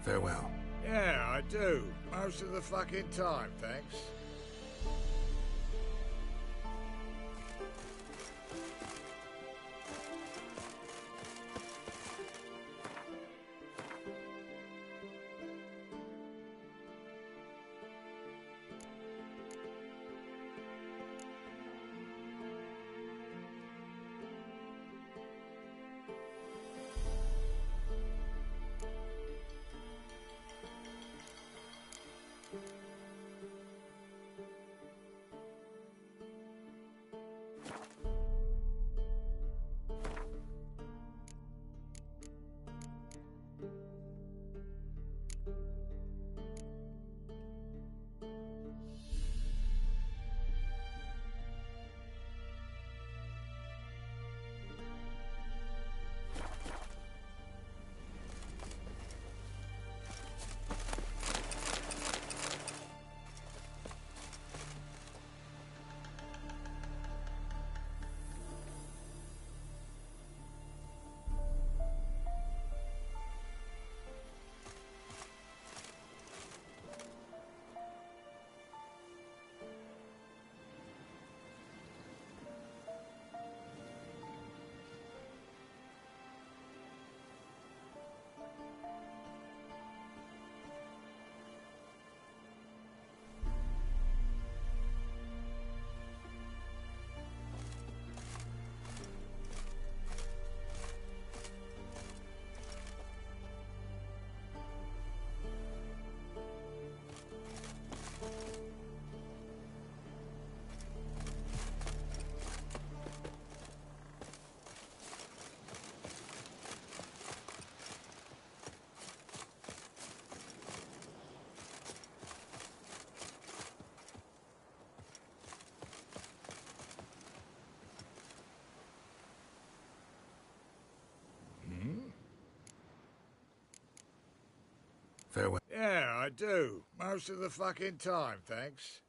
Farewell. Yeah, I do. Most of the fucking time, thanks. Farewell. Yeah, I do. Most of the fucking time, thanks.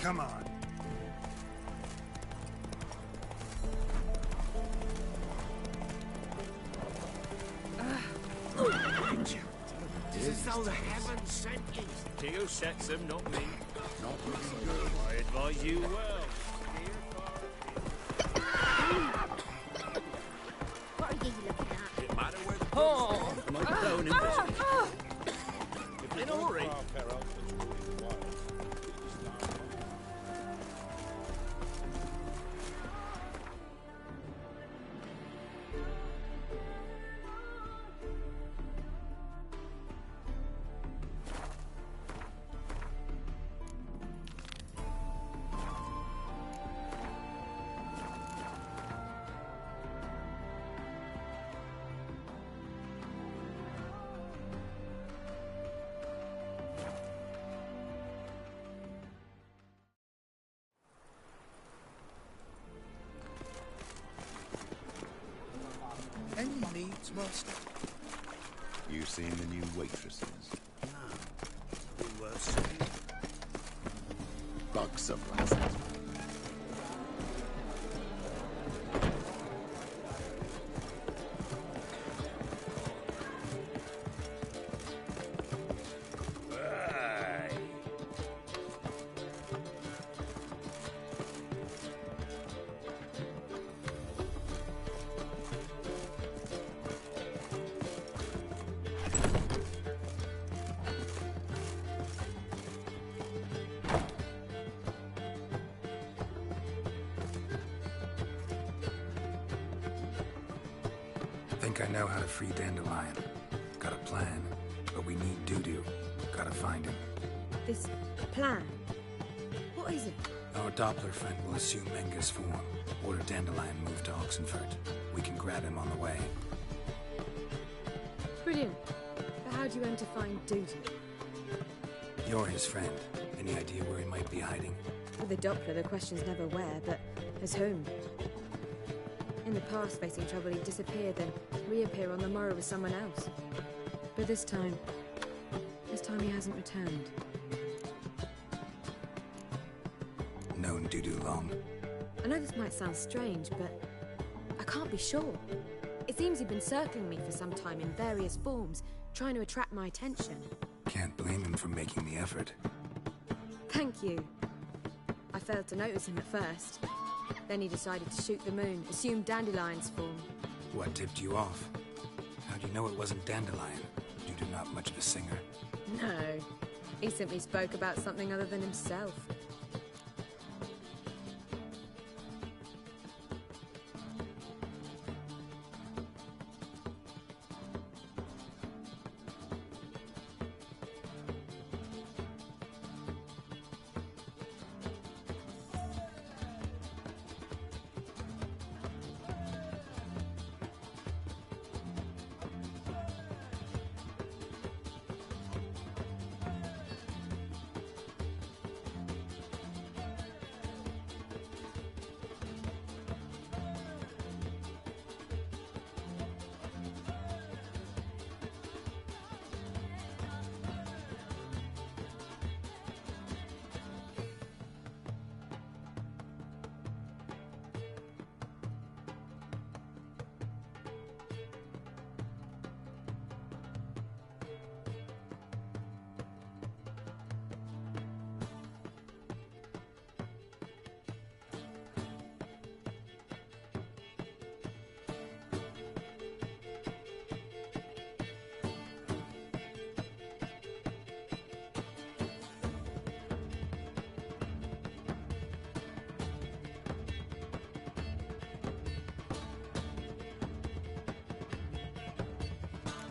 Come on. Ugh. though the heavens sent you. Theo sets them, not me. Not looking good. I advise you well. What are you looking at? It matter where the Oh! my bone invisible. In a hurry. Any needs, master? You seen the new waitresses? We were saying. Buxom lasses. Think I know how to free Dandelion. Got a plan, but we need Dudu. Gotta find him. This plan? What is it? Our Doppler friend will assume Menga's form. Order Dandelion moved to Oxenfurt. We can grab him on the way. Brilliant. But how do you aim to find Dudu? You're his friend. Any idea where he might be hiding? With the Doppler, the question's never where, but as whom? In the past, facing trouble, he'd disappear, then reappear on the morrow with someone else. But this time he hasn't returned. Known Dudu long? I know this might sound strange, but I can't be sure. It seems he'd been circling me for some time in various forms, trying to attract my attention. Can't blame him for making the effort. Thank you. I failed to notice him at first. Then he decided to shoot the moon, assume Dandelion's form. What tipped you off? How do you know it wasn't Dandelion? Dudu not much of a singer. No. He simply spoke about something other than himself.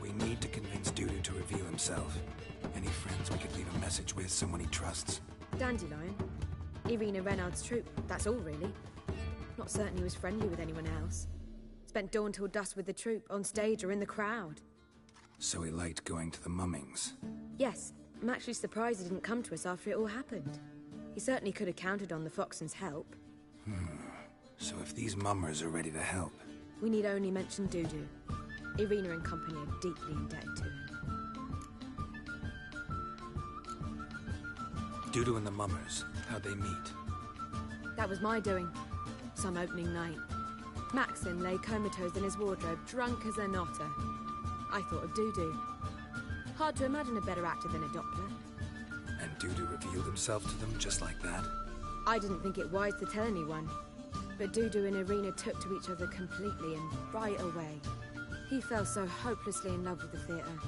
We need to convince Dudu to reveal himself. Any friends we could leave a message with, someone he trusts? Dandelion? Irina Renard's troupe, that's all really. Not certain he was friendly with anyone else. Spent dawn till dusk with the troupe, on stage or in the crowd. So he liked going to the mummings. Yes, I'm actually surprised he didn't come to us after it all happened. He certainly could have counted on the Foxen's help. So if these mummers are ready to help... We need only mention Dudu. Irina and company are deeply indebted to him. Dudu and the mummers, how'd they meet? That was my doing. Some opening night. Maxim lay comatose in his wardrobe, drunk as an otter. I thought of Dudu. Hard to imagine a better actor than a Doppler. And Dudu revealed himself to them just like that? I didn't think it wise to tell anyone. But Dudu and Irina took to each other completely and right away. He fell so hopelessly in love with the theatre.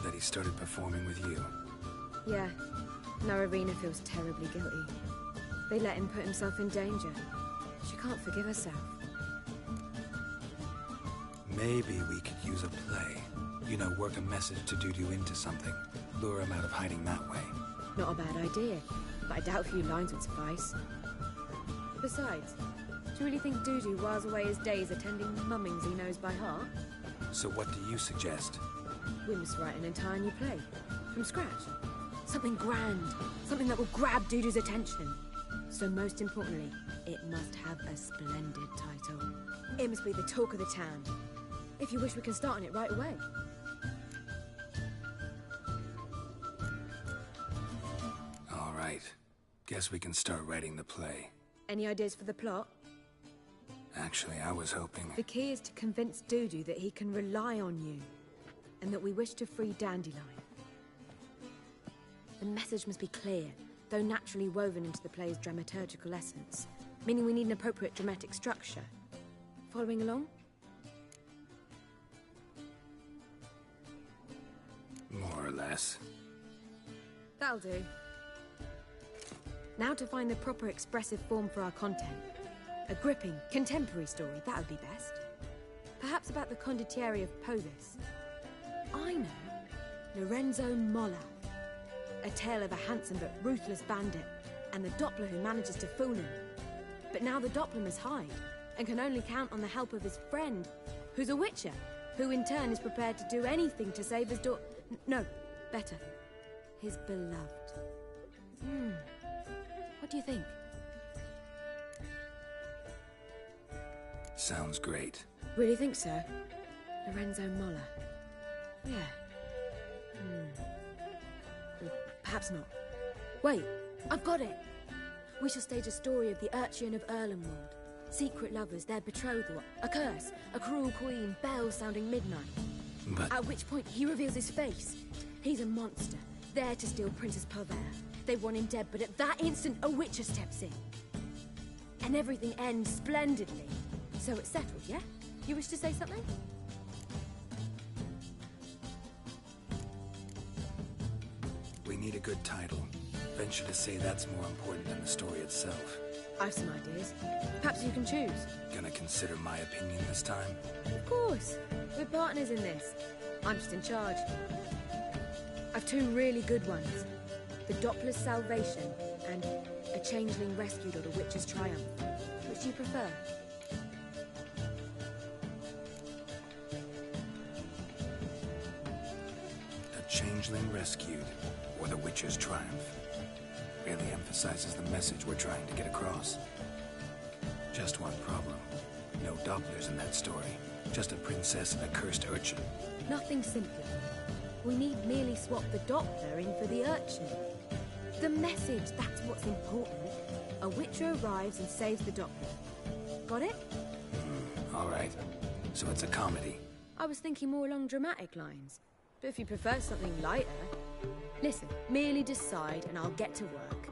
That he started performing with you? Yeah. Now Irina feels terribly guilty. They let him put himself in danger. She can't forgive herself. Maybe we could use a play. You know, work a message to Dudu into something. Lure him out of hiding that way. Not a bad idea, but I doubt a few lines would suffice. Besides, do you really think Dudu whiles away his days attending mummings he knows by heart? So what do you suggest? We must write an entire new play. From scratch. Something grand. Something that will grab Dudu's attention. So most importantly, it must have a splendid title. It must be the talk of the town. If you wish, we can start on it right away. All right. Guess we can start writing the play. Any ideas for the plot? Actually, I was hoping... The key is to convince Dudu that he can rely on you, and that we wish to free Dandelion. The message must be clear, though naturally woven into the play's dramaturgical essence, meaning we need an appropriate dramatic structure. Following along? More or less. That'll do. Now to find the proper expressive form for our content. A gripping, contemporary story, that would be best. Perhaps about the condottieri of Povis. I know. Lorenzo Molla. A tale of a handsome but ruthless bandit, and the Doppler who manages to fool him. But now the Doppler must hide, and can only count on the help of his friend, who's a witcher, who in turn is prepared to do anything to save his no, better. His beloved. What do you think? Sounds great. Really think so? Lorenzo Molla. Yeah. Or perhaps not. Wait, I've got it! We shall stage a story of the Urchin of Erlenwald. Secret lovers, their betrothal, a curse, a cruel queen, bells sounding midnight. But... At which point he reveals his face. He's a monster, there to steal Princess Pavere. They want him dead, but at that instant a witcher steps in. And everything ends splendidly. So it's settled, yeah? You wish to say something? We need a good title. Venture to say that's more important than the story itself. I've some ideas. Perhaps you can choose. Gonna consider my opinion this time? Of course. We're partners in this. I'm just in charge. I've two really good ones. The Doppler's Salvation and A Changeling Rescued or The Witcher's Triumph. Which do you prefer? A Changeling Rescued or The Witcher's Triumph. Really emphasizes the message we're trying to get across. Just one problem. No Dopplers in that story. Just a princess and a cursed urchin. Nothing simpler. We need merely swap the Doppler in for the urchin. The message, that's what's important. A witcher arrives and saves the Doppler. Got it? All right. So it's a comedy. I was thinking more along dramatic lines. But if you prefer something lighter... Listen, merely decide and I'll get to work.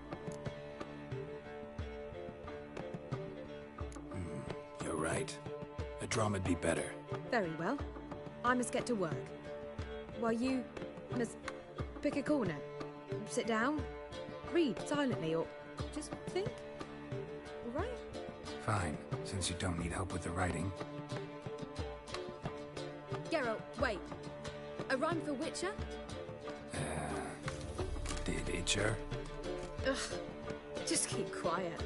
You're right. A drama'd be better. Very well. I must get to work. While you must pick a corner. Sit down, read silently, or just think. All right? Fine, since you don't need help with the writing. Geralt, wait. A rhyme for Witcher? Did Itcher? Ugh, just keep quiet.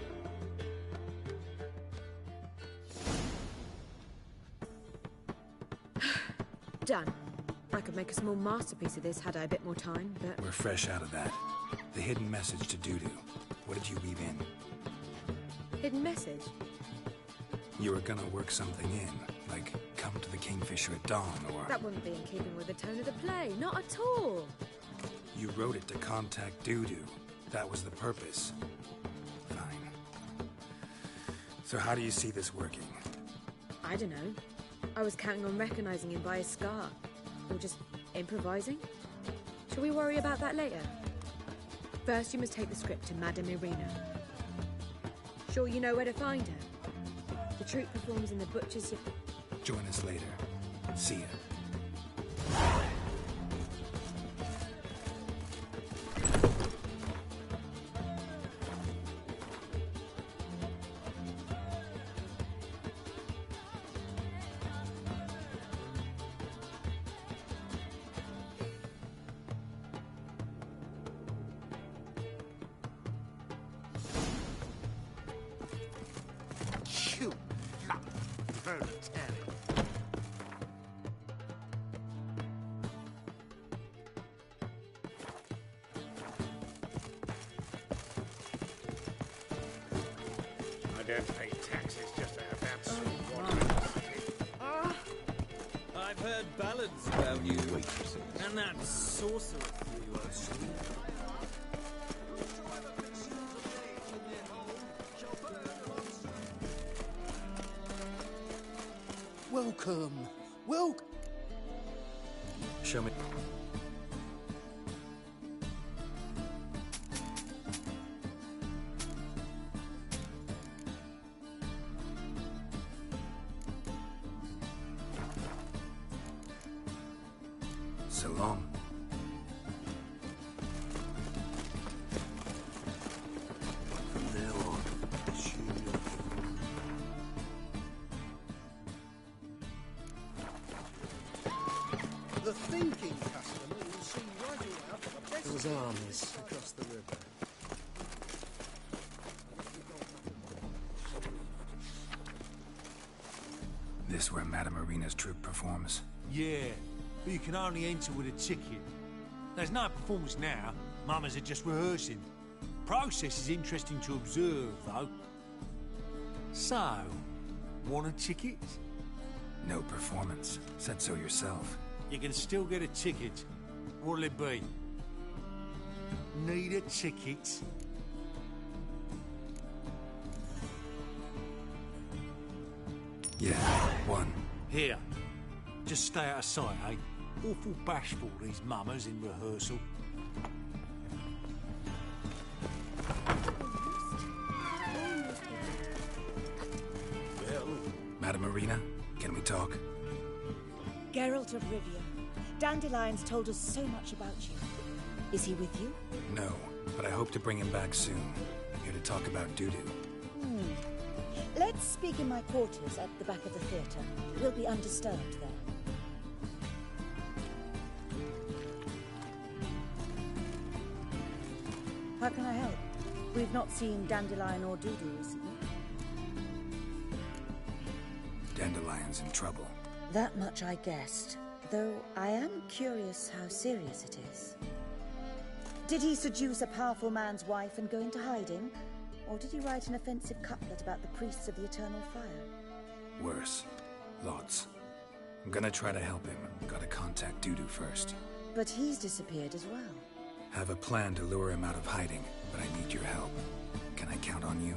Done. I could make a small masterpiece of this had I a bit more time, but... We're fresh out of that. The hidden message to Dudu. What did you weave in? Hidden message? You were gonna work something in, like come to the Kingfisher at dawn, or... That wouldn't be in keeping with the tone of the play, not at all. You wrote it to contact Dudu. That was the purpose. Fine. So how do you see this working? I don't know. I was counting on recognizing him by his scar. Or just improvising. Shall we worry about that later? First, you must take the script to Madame Irina. Sure you know where to find her? The troupe performs in the Butcher's... Join us later. See ya. You lump proletariat. I don't pay taxes just to have that sort of water. I've heard ballads about you, and that sorcerer for you, actually. Welcome. Welcome. Show me. So long. From now on, assume you're The thinking customer will see right away up the best Those armies. across the river. This where Madame Irina's troupe performs? Yeah, but you can only enter with a ticket. There's no performance now. Mamas are just rehearsing. Process is interesting to observe, though. So, want a ticket? No performance. Said so yourself. You can still get a ticket. What'll it be? Need a ticket? Yeah, one. Here. Just stay out of sight, eh? Awful bashful, these mamas in rehearsal. Well, Madame Irina, can we talk? Geralt of Rivia. Dandelion's told us so much about you. Is he with you? No, but I hope to bring him back soon. Here to talk about Dudu. Let's speak in my quarters at the back of the theatre. We'll be undisturbed there. How can I help? We've not seen Dandelion or Dudu recently. Dandelion's in trouble. That much I guessed, though I am curious how serious it is. Did he seduce a powerful man's wife and go into hiding? Or did he write an offensive couplet about the priests of the eternal fire? Worse. Lots. I'm gonna try to help him. Gotta contact Dudu first. But he's disappeared as well. Have a plan to lure him out of hiding, but I need your help. Can I count on you?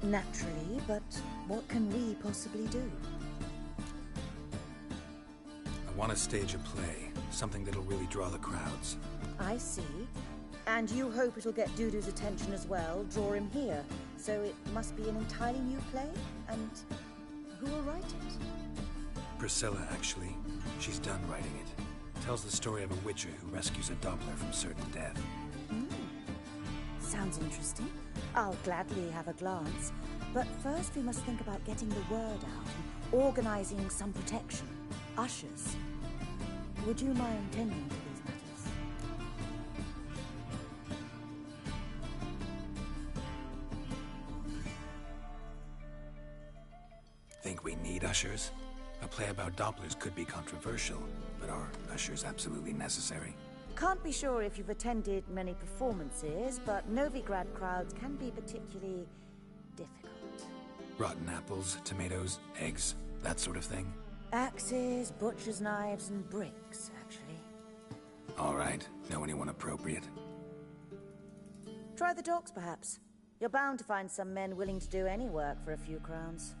Naturally, but what can we possibly do? I want to stage a play. Something that'll really draw the crowds. I see. And you hope it'll get Dudu's attention as well, draw him here. So it must be an entirely new play? And who will write it? Priscilla, actually. She's done writing it. Tells the story of a witcher who rescues a Doppler from certain death. Sounds interesting. I'll gladly have a glance. But first we must think about getting the word out and organizing some protection. Ushers. Would you mind tending to these matters? Think we need ushers? A play about Dopplers could be controversial, but are ushers absolutely necessary? Can't be sure if you've attended many performances, but Novigrad crowds can be particularly difficult. Rotten apples, tomatoes, eggs, that sort of thing? Axes, butcher's knives, and bricks, actually. All right. Know anyone appropriate? Try the docks, perhaps. You're bound to find some men willing to do any work for a few crowns.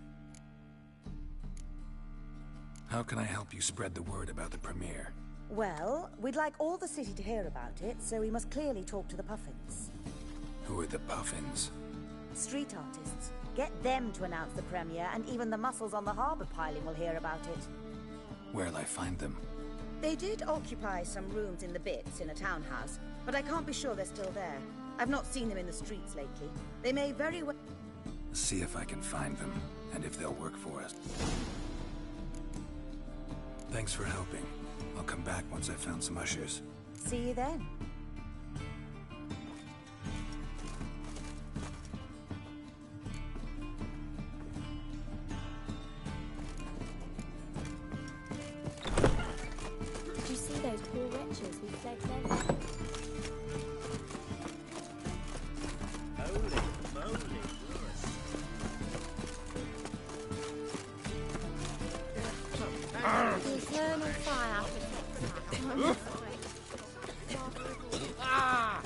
How can I help you spread the word about the premiere? Well, we'd like all the city to hear about it, so we must clearly talk to the Puffins. Who are the Puffins? Street artists. Get them to announce the premiere, and even the muscles on the harbour piling will hear about it. Where'll I find them? They did occupy some rooms in the Bits in a townhouse, but I can't be sure they're still there. I've not seen them in the streets lately. They may very well... See if I can find them, and if they'll work for us. Thanks for helping. I'll come back once I've found some ushers. See you then. Did you see those poor wretches we flagged them? Holy moly. The eternal fire. Ah!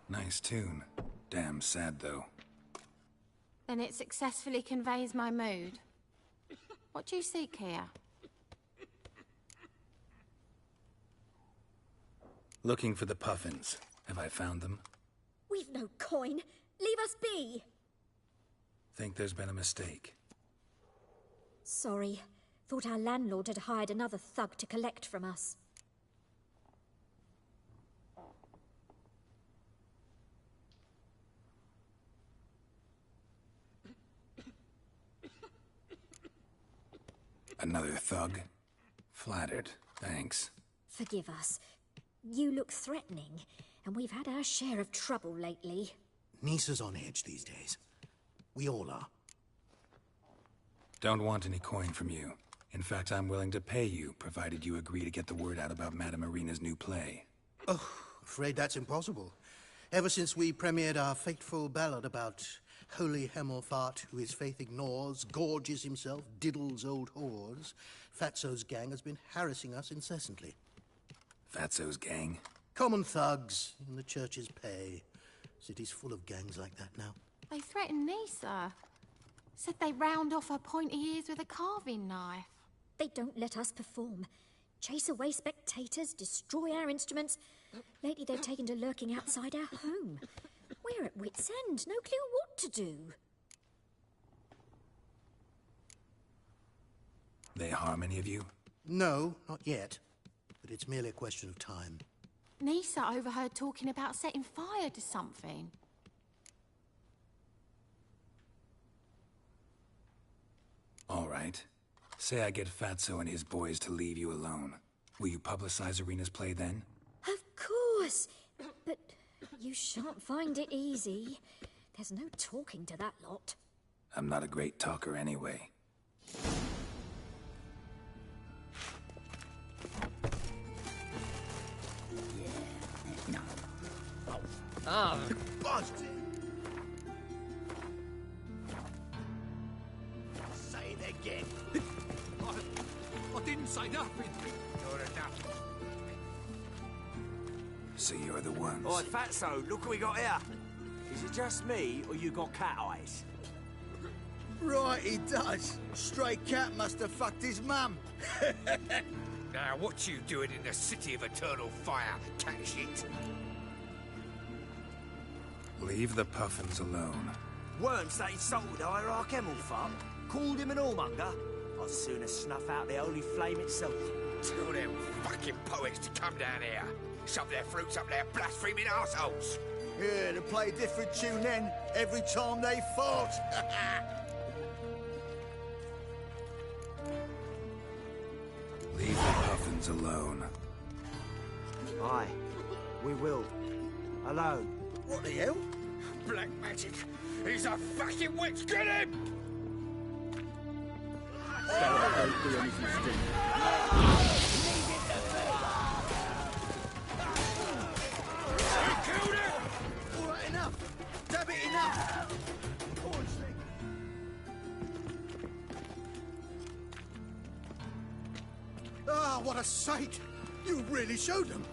Nice tune. Damn sad, though. Then it successfully conveys my mood. What do you seek here? Looking for the Puffins. Have I found them? We've no coin. Leave us be. Think there's been a mistake. Sorry. Thought our landlord had hired another thug to collect from us. Another thug? Flattered. Thanks. Forgive us. You look threatening, and we've had our share of trouble lately. Nisa's on edge these days. We all are. Don't want any coin from you. In fact, I'm willing to pay you, provided you agree to get the word out about Madame Irina's new play. Oh, afraid that's impossible. Ever since we premiered our fateful ballad about holy Hemelfart, who his faith ignores, gorges himself, diddles old whores, Fatso's gang has been harassing us incessantly. Fatso's gang? Common thugs in the church's pay. City's full of gangs like that now. They threatened Nisa. Said they round off her pointy ears with a carving knife. They don't let us perform. Chase away spectators, destroy our instruments. Lately they've taken to lurking outside our home. We're at wit's end, no clue what to do. They harm any of you? No, not yet. But it's merely a question of time. Nisa overheard talking about setting fire to something. All right. Say I get Fatso and his boys to leave you alone. Will you publicize Irina's play then? Of course! But you shan't find it easy. There's no talking to that lot. I'm not a great talker anyway. Ah, buzzed! Say it again. I didn't say nothing. Good enough. So you're the ones. Oi, Fatso, look what we got here. Is it just me, or you got cat eyes? Right, he does. Stray cat must have fucked his mum. Now, what you doing in the city of eternal fire, cat shit? Leave the Puffins alone. Worms that insulted Hierarch Hemelfart, called him an whoremonger. I'd sooner snuff out the holy flame itself. Tell them fucking poets to come down here. Shove their fruits up their blaspheming assholes. Yeah, to play a different tune then, every time they fought. Leave the Puffins alone. Aye, we will. Alone. What the hell? Black magic. He's a fucking witch. Get him! Don't do anything stupid. He killed him! All right, enough. Damn it, enough. Ah, what a sight! You really showed them.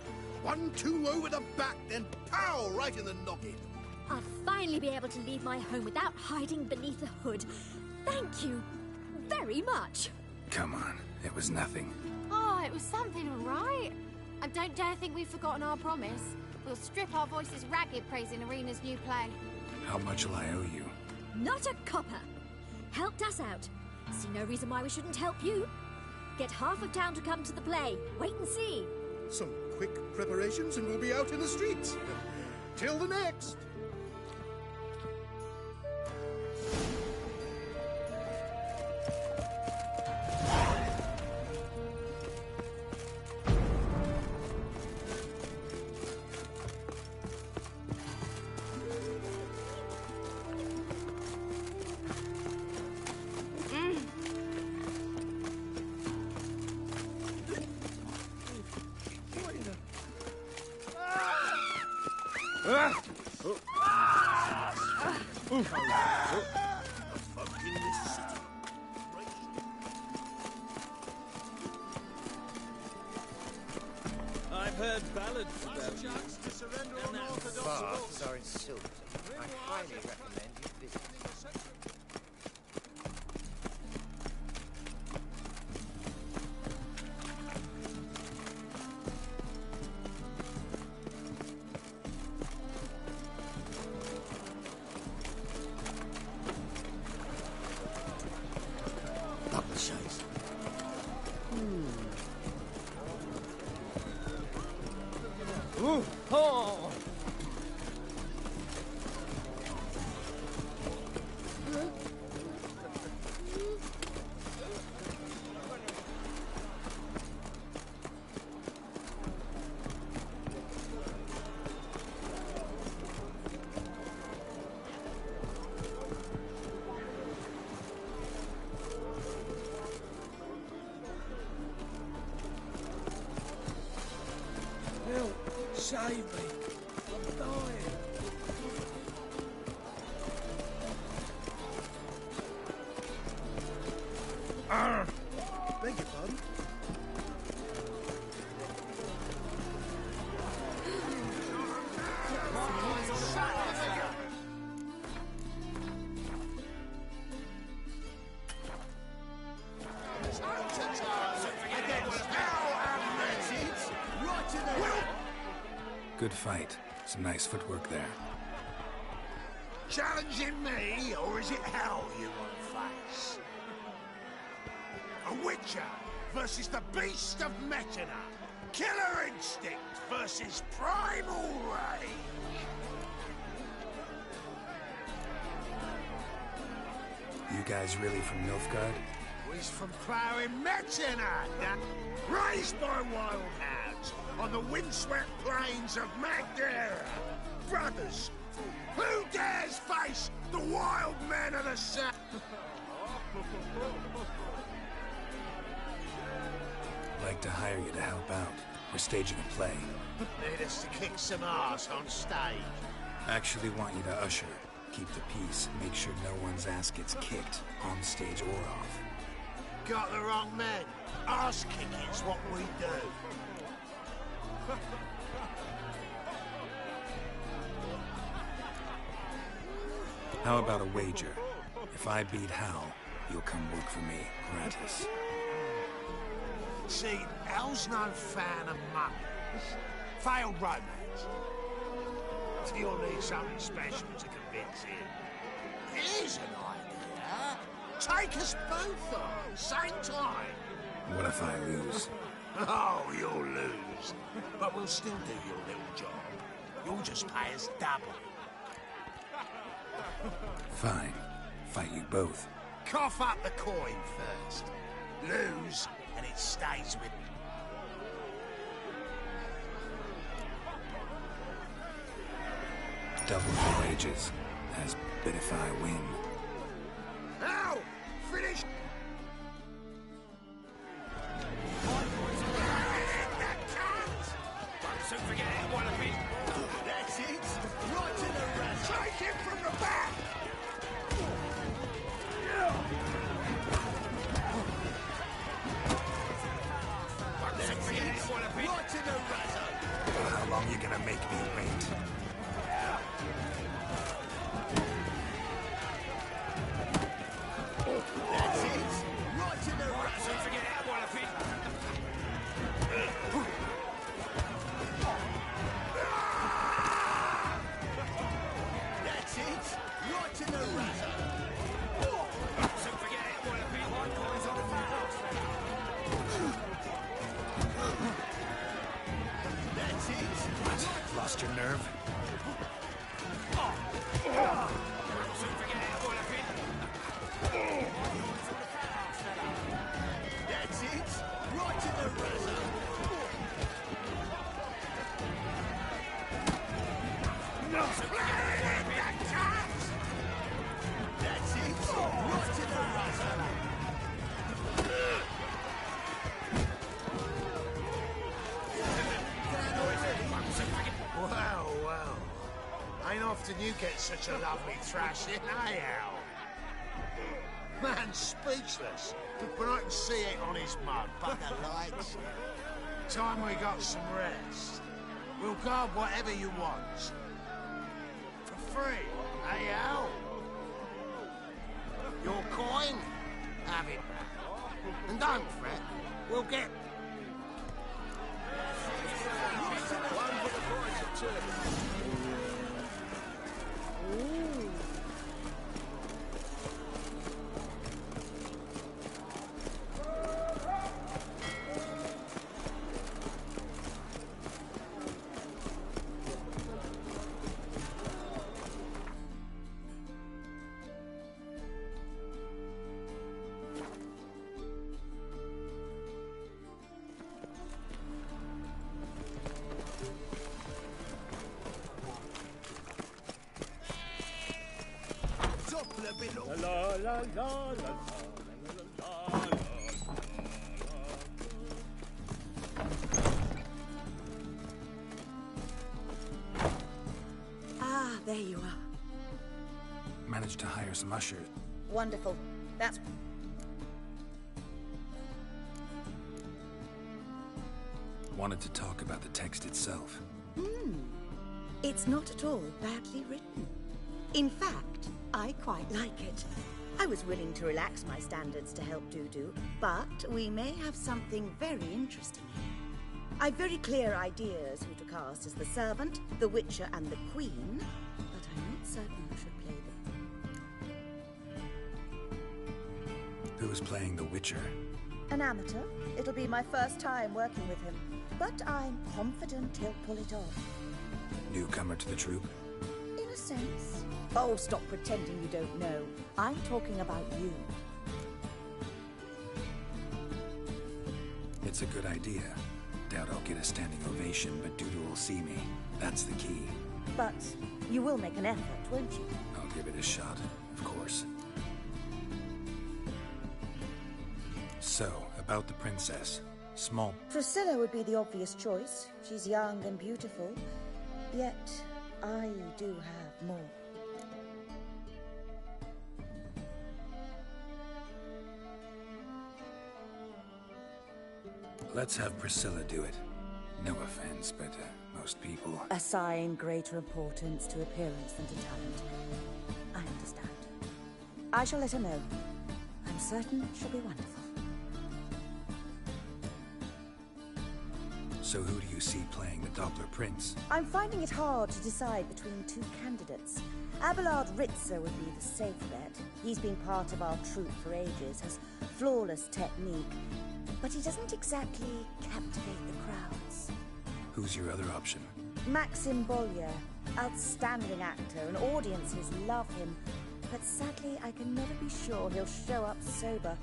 1-2 over the back, then pow, right in the noggin. I'll finally be able to leave my home without hiding beneath a hood. Thank you very much. Come on, it was nothing. Oh, it was something, all right. And don't dare think we've forgotten our promise. We'll strip our voices ragged praising Arena's new play. How much will I owe you? Not a copper. Helped us out. See no reason why we shouldn't help you. Get half of town to come to the play. Wait and see. Some quick preparations and we'll be out in the streets. Till the next. I've heard ballads about you. Baths are in silk. I highly recommend you visit. Double chase. Ooh, oh. Help! Save me! I'm dying! Beg your pardon? Good fight. Some nice footwork there. Challenging me, or is it hell you want to face? A Witcher versus the Beast of Metina. Killer instinct versus primal rage. You guys really from Nilfgaard? He's from ploughing Metina, raised by wild hounds on the windswept plains of Magdera. Brothers, who dares face the wild men of the south? Like to hire you to help out. We're staging a play. Need us to kick some ass on stage. Actually want you to usher. Keep the peace. Make sure no one's ass gets kicked, on stage or off. Got the wrong men. Ass kicking's what we do. How about a wager? If I beat Hal, you'll come work for me, gratis. See, Hal's no fan of mummies. Failed romance. You'll need something special to convince him. Here's an idea. Take us both on, same time. What if I lose? Oh, you'll lose. But we'll still do your little job. You'll just pay us double. Fine. Fight you both. Cough up the coin first. Lose, and it stays with me. Double the wages. As bid if I win. Now, finish. Don't soon forget one of it. That's it. Right to the rat. Take him from the back. right in the razor. So forget it, boy, the big white coins on the fat ass That's it. What? Lost your nerve? So forget it, boy, the big... That's it. Right in the razor. No, so forget it, boy, the big... That's it. Right in the razor. Well, well. Ain't often you get such a lovely thrashing, eh, Al? Man's speechless, but I can see it on his mug. Bugger lights. Time we got some rest. We'll guard whatever you want. For free, eh, Al? Your coin? Have it back. And don't fret, we'll get... One for the price of two. La la la la la la la. Ah, there you are. Managed to hire some ushers. Wonderful. That's... Wanted to talk about the text itself. It's not at all badly written. In fact, I quite like it. I was willing to relax my standards to help Dudu, but we may have something very interesting here. I've very clear ideas who to cast as the servant, the witcher, and the queen, but I'm not certain who should play them. Who's playing the Witcher? An amateur. It'll be my first time working with him, but I'm confident he'll pull it off. Newcomer to the troupe? In a sense. Oh, stop pretending you don't know. I'm talking about you. It's a good idea. Doubt I'll get a standing ovation, but Dudu will see me. That's the key. But you will make an effort, won't you? I'll give it a shot, of course. So, about the princess. Small... Priscilla would be the obvious choice. She's young and beautiful. Yet, I do have more. Let's have Priscilla do it. No offense, but most people... Assign greater importance to appearance than to talent. I understand. I shall let her know. I'm certain she'll be wonderful. So who do you see playing the Doppler Prince? I'm finding it hard to decide between two candidates. Abelard Ritzer would be the safe bet. He's been part of our troupe for ages, has flawless technique, but he doesn't exactly captivate the crowds. Who's your other option? Maxim Bollier, outstanding actor, and audiences love him. But sadly, I can never be sure he'll show up sober,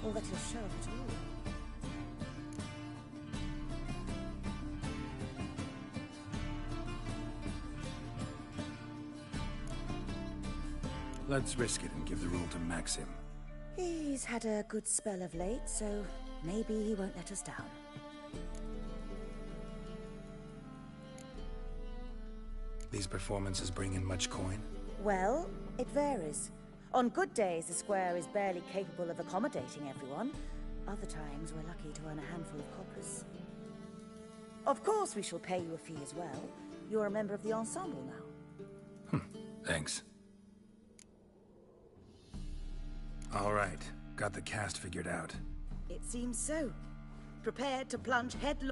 or that he'll show up at all. Let's risk it and give the role to Maxim. He's had a good spell of late, so maybe he won't let us down. These performances bring in much coin? Well, it varies. On good days, the square is barely capable of accommodating everyone. Other times, we're lucky to earn a handful of coppers. Of course, we shall pay you a fee as well. You're a member of the ensemble now. Thanks. All right, got the cast figured out. It seems so. Prepared to plunge headlong.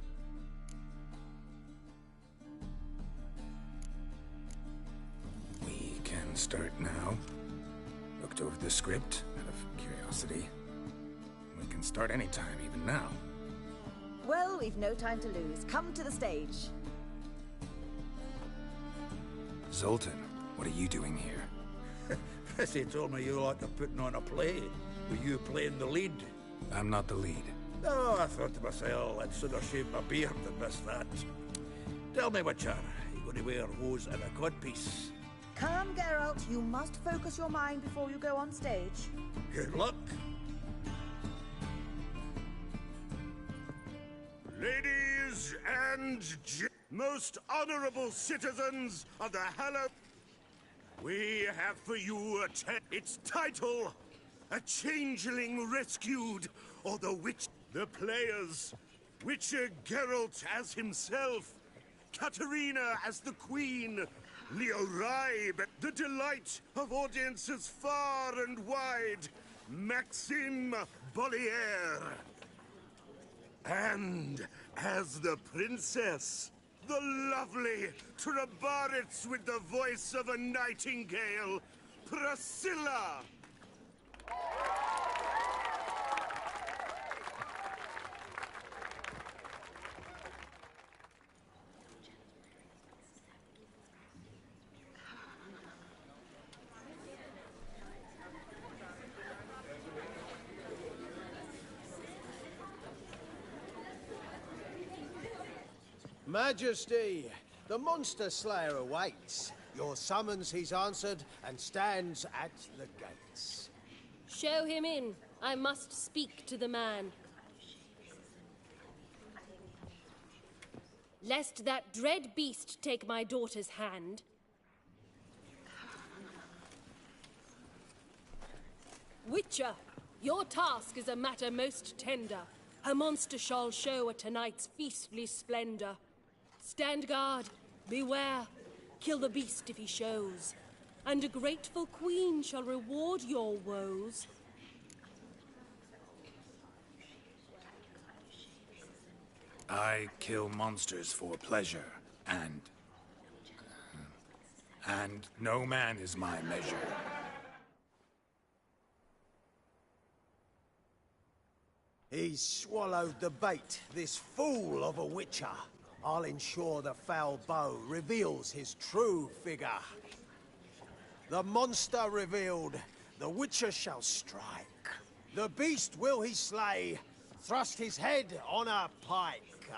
We can can start now. Looked over the script out of curiosity. We can start anytime, even now. Well, we've no time to lose. Come to the stage. Zoltan, what are you doing here? Prissy told me you like to putting on a play. Were you playing the lead? I'm not the lead. Oh, I thought to myself, I'd sooner shave my beard than miss that. Tell me, Witcher, you going to wear hose and a codpiece? Come, Geralt. You must focus your mind before you go on stage. Good luck. Ladies and most honorable citizens of the hallowed, we have for you its title, A Changeling Rescued, or the Witch. The players, Witcher Geralt as himself, Katarina as the Queen, Leo Raib, the delight of audiences far and wide, Maxime Bollier. And as the princess, the lovely Trabaritz with the voice of a nightingale, Priscilla. Majesty, the monster slayer awaits. Your summons he's answered and stands at the gates. Show him in. I must speak to the man. Lest that dread beast take my daughter's hand. Witcher, your task is a matter most tender. A monster shall show at tonight's feastly splendor. Stand guard, beware, kill the beast if he shows, and a grateful queen shall reward your woes. I kill monsters for pleasure, and no man is my measure. He's swallowed the bait, this fool of a witcher. I'll ensure the foul bow reveals his true figure. The monster revealed, the witcher shall strike. The beast will he slay, thrust his head on a pike.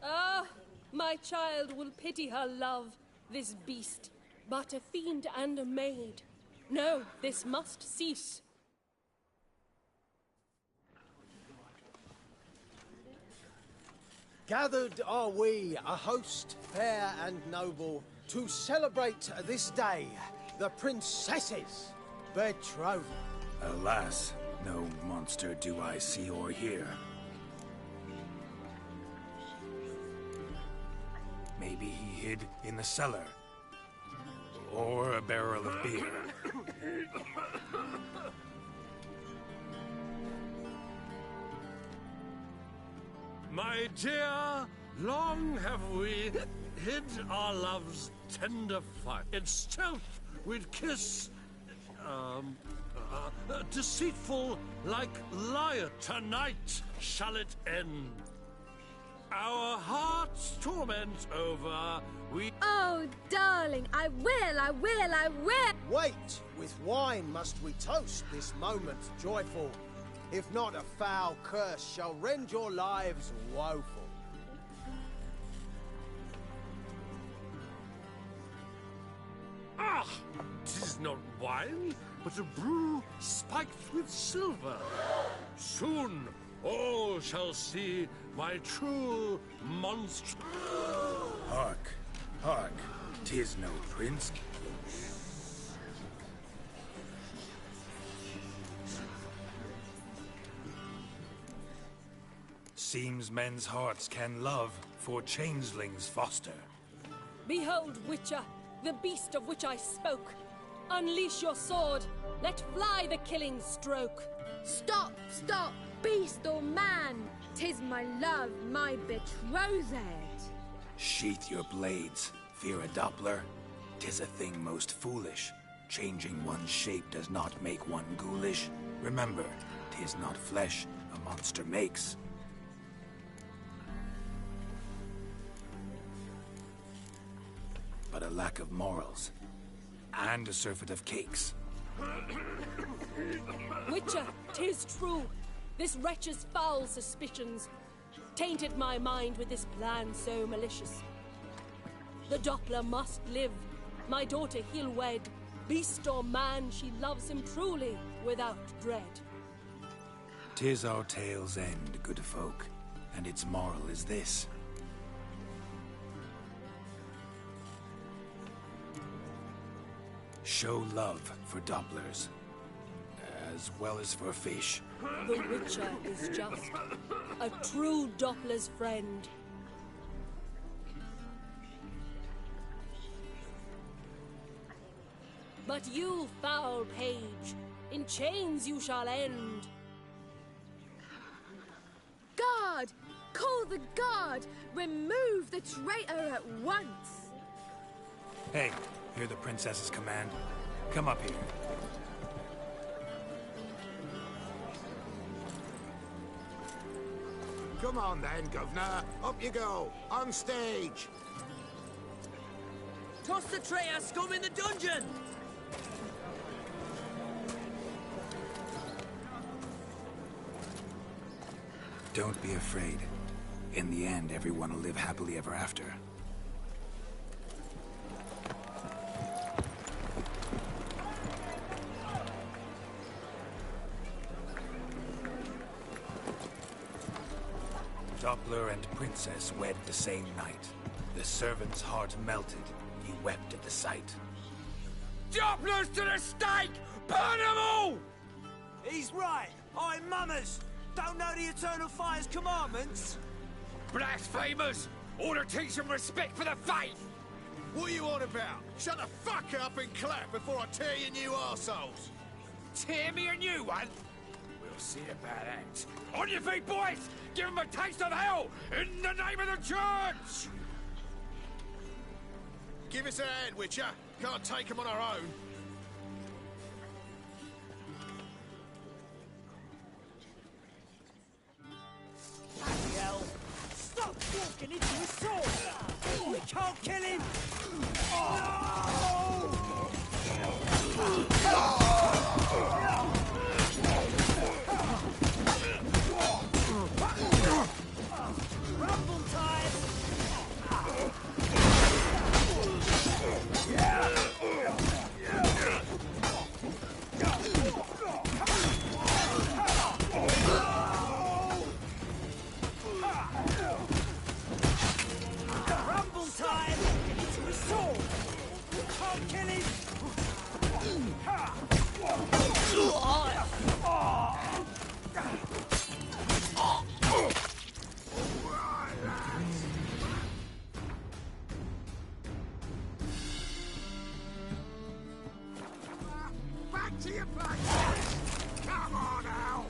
Ah, my child will pity her love, this beast, but a fiend and a maid. No, this must cease. Gathered are we, a host fair and noble, to celebrate this day, the princess's betrothal. Alas, no monster do I see or hear. Maybe he hid in the cellar. Or a barrel of beer. My dear, long have we hid our love's tender fight. In stealth we'd kiss, deceitful like liar. Tonight shall it end. Our hearts' torment over, we... Oh, darling, I will! Wait, with wine must we toast this moment joyful. If not, a foul curse shall rend your lives woeful. Ah! 'Tis not wine, but a brew spiked with silver. Soon all shall see my true monster. Hark, hark, 'tis no prince. Seems men's hearts can love for changelings foster. Behold, Witcher, the beast of which I spoke. Unleash your sword. Let fly the killing stroke. Stop, stop, beast or man. 'Tis my love, my betrothed. Sheath your blades, fear a Doppler. 'Tis a thing most foolish. Changing one's shape does not make one ghoulish. Remember, 'tis not flesh a monster makes. But a lack of morals. And a surfeit of cakes. Witcher, 'tis true. This wretch's foul suspicions tainted my mind with this plan so malicious. The Doppler must live. My daughter he'll wed. Beast or man, she loves him truly, without dread. 'Tis our tale's end, good folk, and its moral is this. Show love for Dopplers, as well as for fish. The Witcher is just a true Doppler's friend. But you, foul page, in chains you shall end. Guard! Call the guard! Remove the traitor at once! Hey, hear the princess's command? Come up here. Come on then, Governor. Up you go. On stage. Toss the traitor scum in the dungeon! Don't be afraid. In the end, everyone will live happily ever after. Doppler and Princess wed the same night. The servant's heart melted. He wept at the sight. Dopplers to the stake! Burn them all! He's right. I'm mummers. Don't know the Eternal Fire's commandments? Blasphemers! Order teach some respect for the faith! What are you on about? Shut the fuck up and clap before I tear you new arseholes! Tear me a new one? We'll see about that. On your feet, boys! Give them a taste of hell! In the name of the church! Give us a hand, Witcher. Can't take them on our own. Bloody hell! Stop walking into his sword! We can't kill him! Rumble time! Rumble time! Into his sword! You can't kill him! Back to your place! Come on now!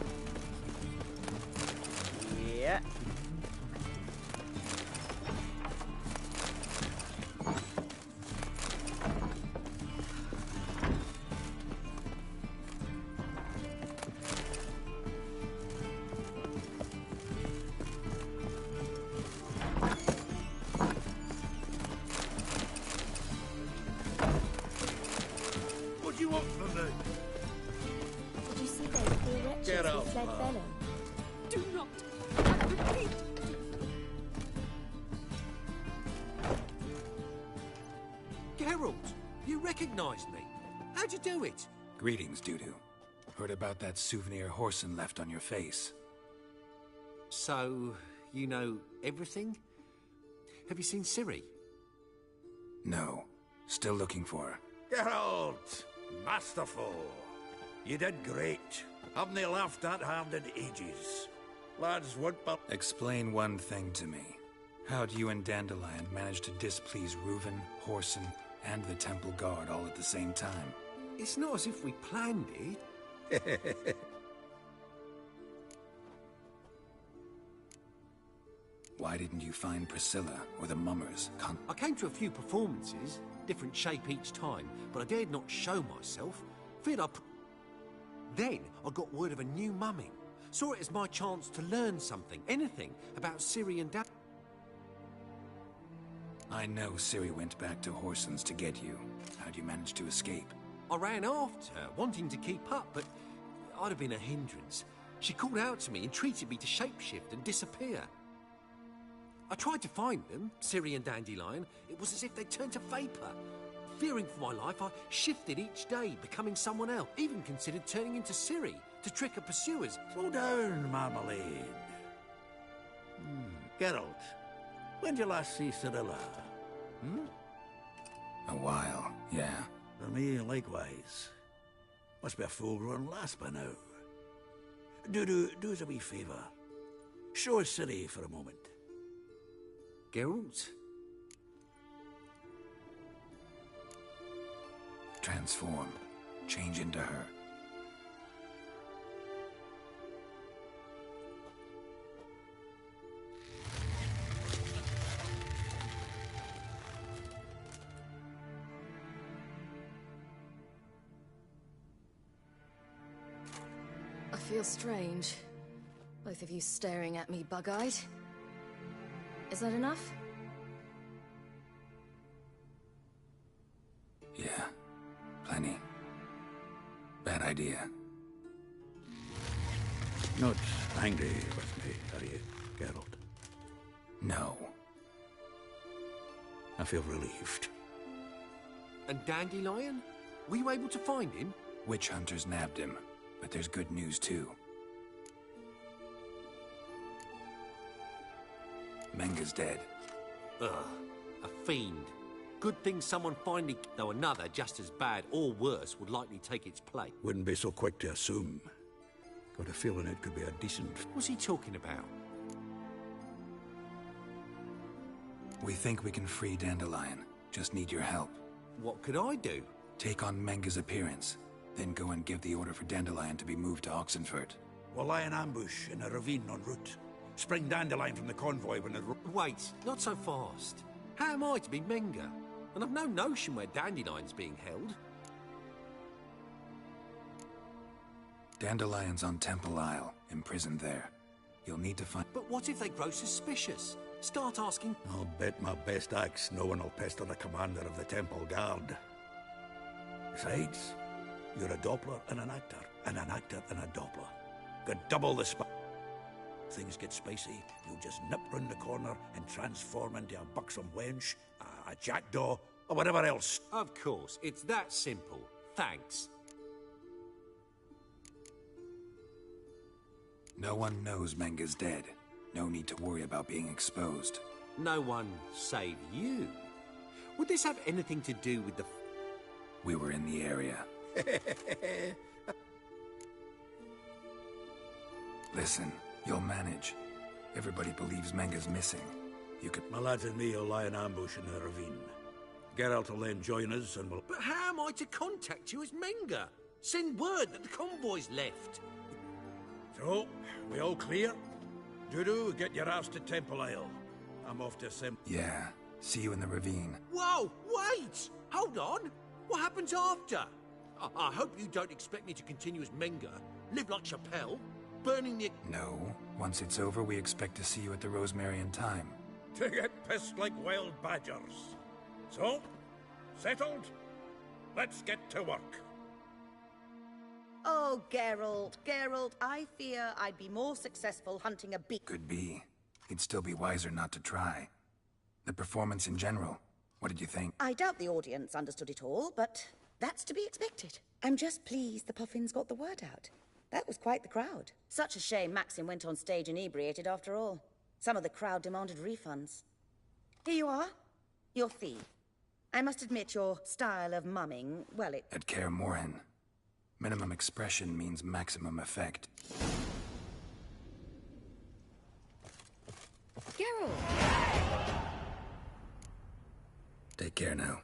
Yeah. What do you want from me? Did you see those poor wretches Get who up, fled Mum. Bellum? Do not. I repeat. Geralt, you recognized me. How'd you do it? Greetings, Dudu. Heard about that souvenir Horson left on your face. So, you know everything? Have you seen Ciri? No. Still looking for her. Geralt! Masterful! You did great. Haven't they laughed that hard in ages? Lads, what but... Explain one thing to me. How do you and Dandelion manage to displease Reuven, Horson, and the Temple Guard all at the same time? It's not as if we planned it. Why didn't you find Priscilla or the Mummers? I came to a few performances. different shape each time, but I dared not show myself. Feared Then I got word of a new mumming. Saw it as my chance to learn something, anything, about Ciri and Dad. I know Ciri went back to Horson's to get you. How'd you manage to escape? I ran after her, wanting to keep up, but I'd have been a hindrance. She called out to me, entreated me to shapeshift and disappear. I tried to find them, Ciri and Dandelion. It was as if they'd turned to vapour. Fearing for my life, I shifted each day, becoming someone else. Even considered turning into Ciri to trick her pursuers. Slow down, Marmalade. Geralt, when did you last see Cirilla? A while, yeah. For me, likewise. Must be a full-grown lass by now. Do us a wee favour. Show us Ciri for a moment. Geralt? Transform. Change into her. I feel strange. Both of you staring at me bug-eyed. Is that enough? Yeah. Plenty. Bad idea. Not angry with me, are you, Geralt? No. I feel relieved. And Dandelion? Were you able to find him? Witch hunters nabbed him, but there's good news too. Menga's dead. Ugh, a fiend. Good thing someone finally... Though another, just as bad or worse, would likely take its place. Wouldn't be so quick to assume. Got a feeling it could be a decent... What's he talking about? We think we can free Dandelion. Just need your help. What could I do? Take on Menga's appearance, then go and give the order for Dandelion to be moved to Oxenfurt. We'll lie in ambush in a ravine en route. Spring Dandelion from the convoy when it... Wait, not so fast. How am I to be Menga? And I've no notion where Dandelion's being held. Dandelion's on Temple Isle, imprisoned there. You'll need to find... But what if they grow suspicious? Start asking... I'll bet my best axe no one will pester the commander of the Temple Guard. Besides, you're a Doppler and an actor and a Doppler. Could double the Things get spicy, you'll just nip round the corner and transform into a buxom wench, a jackdaw, or whatever else. Of course, it's that simple. Thanks. No one knows Menga's dead. No need to worry about being exposed. No one save you. Would this have anything to do with the... We were in the area. Listen, you'll manage. Everybody believes Menga's missing. You could... My lads and me will lie in ambush in the ravine. Geralt will then join us and we'll... But how am I to contact you as Menga? Send word that the convoy's left. So, we all clear? Dudu, get your ass to Temple Isle. I'm off to Sim... Yeah, see you in the ravine. Whoa, wait! Hold on! What happens after? I hope you don't expect me to continue as Menga, live like Chappelle, burning the... No. Once it's over, we expect to see you at the Rosemary in time. To get pissed like wild badgers. So, settled? Let's get to work. Oh, Geralt, I fear I'd be more successful hunting a bee. Could be. You'd still be wiser not to try. The performance in general, what did you think? I doubt the audience understood it all, but that's to be expected. I'm just pleased the Puffins got the word out. That was quite the crowd. Such a shame Maxim went on stage inebriated after all. Some of the crowd demanded refunds. Here you are, your fee. I must admit your style of mumming, well, it... At Kaer Morhen, minimum expression means maximum effect. Geralt! Take care now.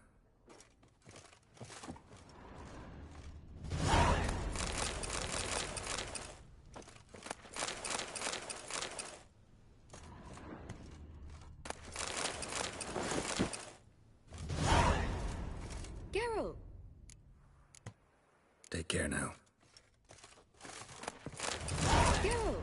Take care now. Yo!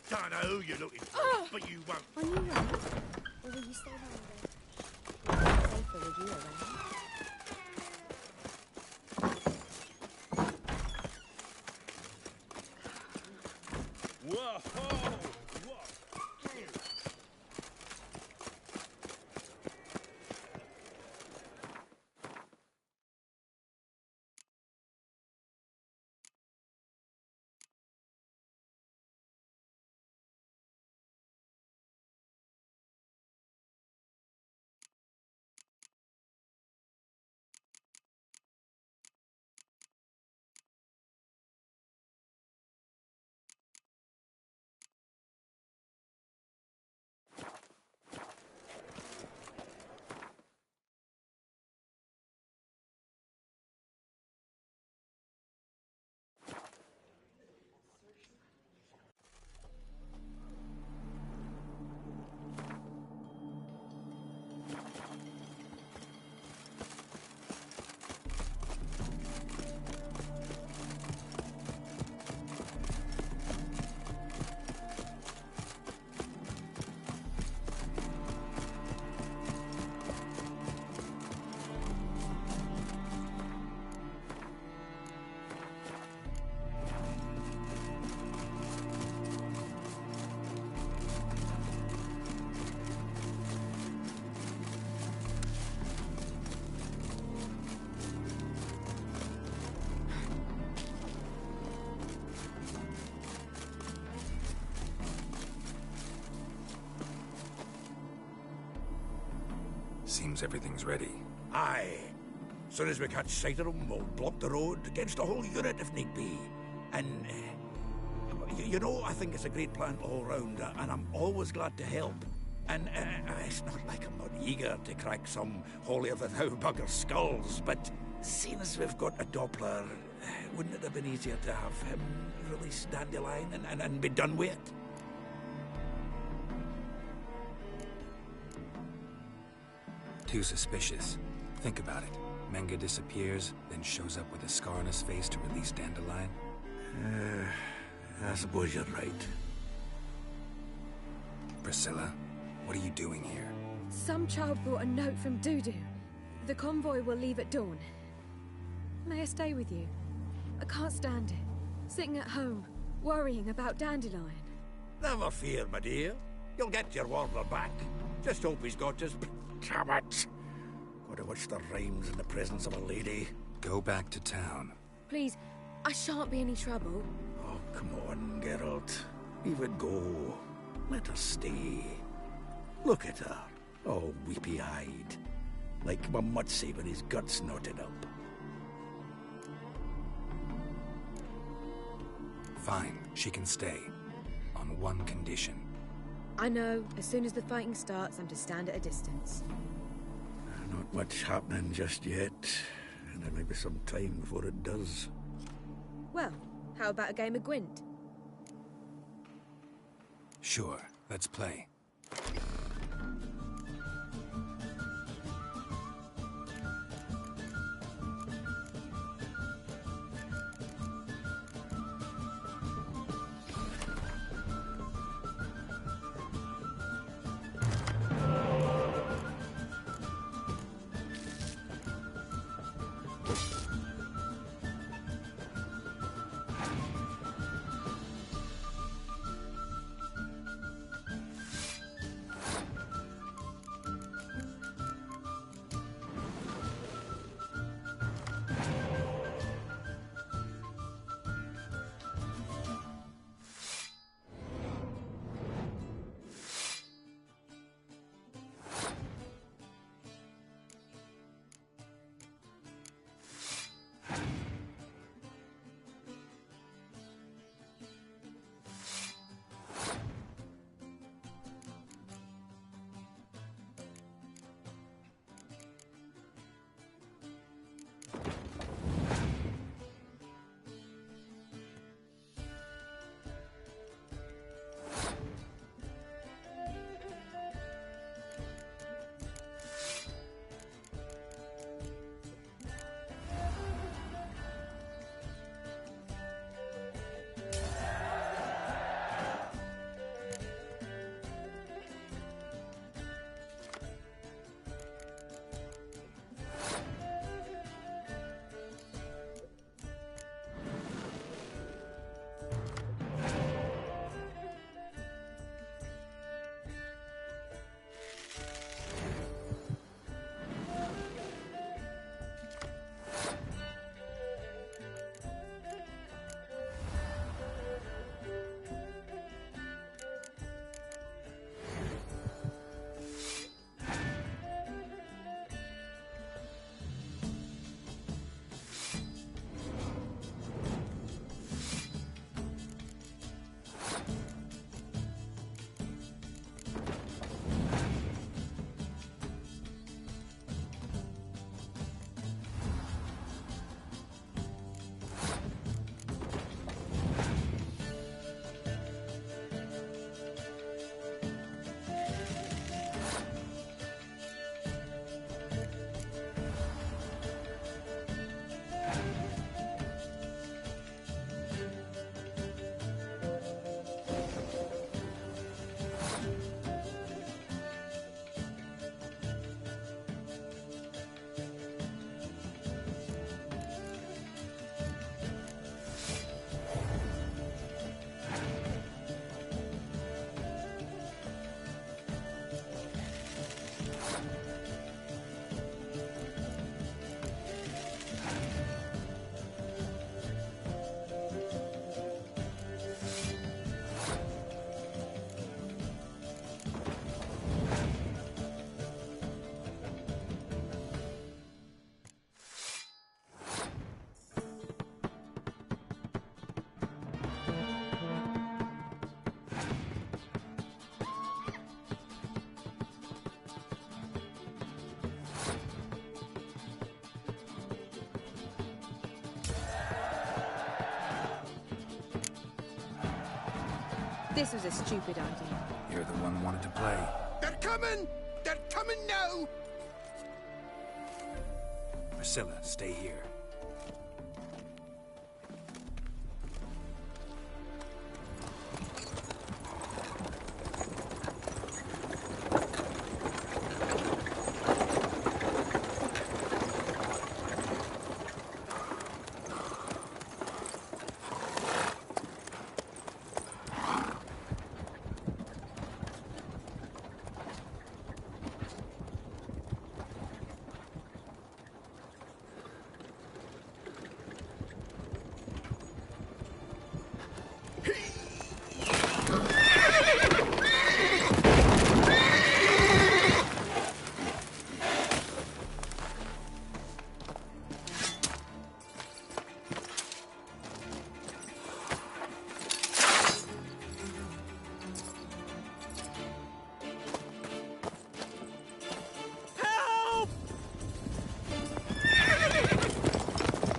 Don't know who you're looking for, but you won't. On your way? Or will you stay longer? Safer with you around. Whoa! Seems everything's ready. Aye. Soon as we catch sight of them, we'll block the road against the whole unit if need be. And, you know, I think it's a great plan all round, and I'm always glad to help. And it's not like I'm not eager to crack some holier-than-thou bugger skulls, but seeing as we've got a Doppler, wouldn't it have been easier to have him release Dandelion and be done with it? Too suspicious. Think about it. Menga disappears, then shows up with a scar on his face to release Dandelion. I suppose you're right. Priscilla, what are you doing here? Some child brought a note from Dudu. The convoy will leave at dawn. May I stay with you? I can't stand it. Sitting at home, worrying about Dandelion. Never fear, my dear. You'll get your warbler back. Just hope he's got his... Damn it! Gotta watch the rhymes in the presence of a lady. Go back to town. Please, I shan't be any trouble. Oh, come on, Geralt. Leave it go. Let her stay. Look at her, all weepy-eyed. Like my Mutsy with his guts knotted up. Fine, she can stay. On one condition. I know, as soon as the fighting starts, I'm to stand at a distance. Not much happening just yet, and there may be some time before it does. Well, how about a game of Gwent? Sure, let's play. This was a stupid idea. You're the one who wanted to play. They're coming! They're coming now! Priscilla, stay here.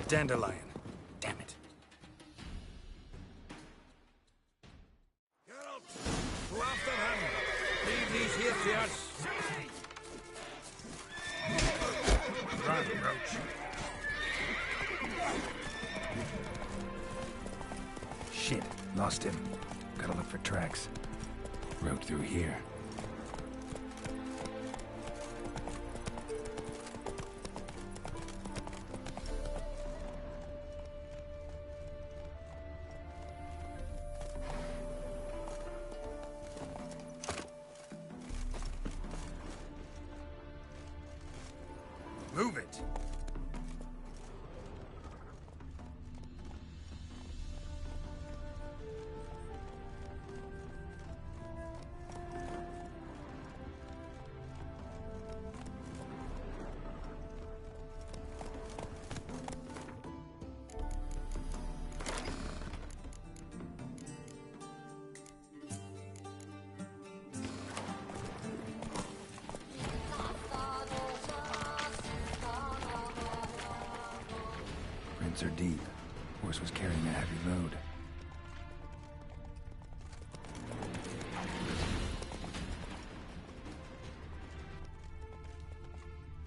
Dandelion. Damn it. Geralt, go after them. Leave these here to us. Run, Roach. Shit, lost him. Gotta look for tracks. Road through here. Move it. Prints are deep. Horse was carrying a heavy load.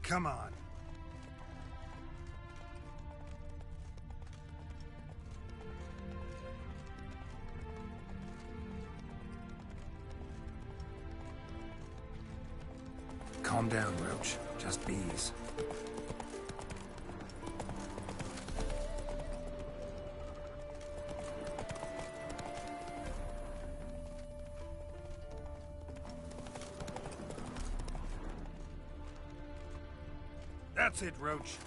Come on. Calm down, Roach. Just bees. That's it, Roach.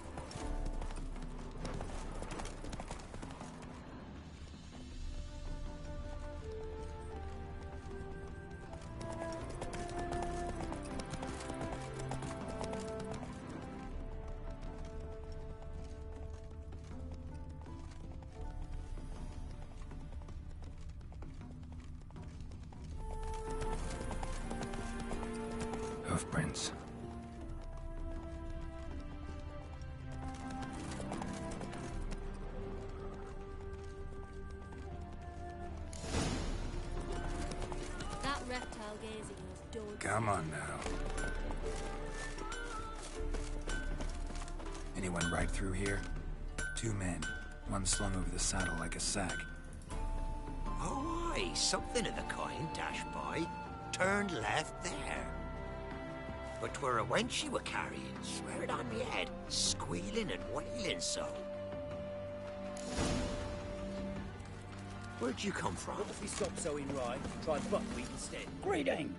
Hoofprints. That reptile gazing is don't. Come on now. Anyone right through here? 2 men. One slung over the saddle like a sack. Oh, aye, something of the kind dashed by. Turned left there. But 'twere a wench you were carrying, swear it on me head, squealing and wailing so. Where'd you come from? What if we stop sowing rye and try buckwheat instead? Greeting!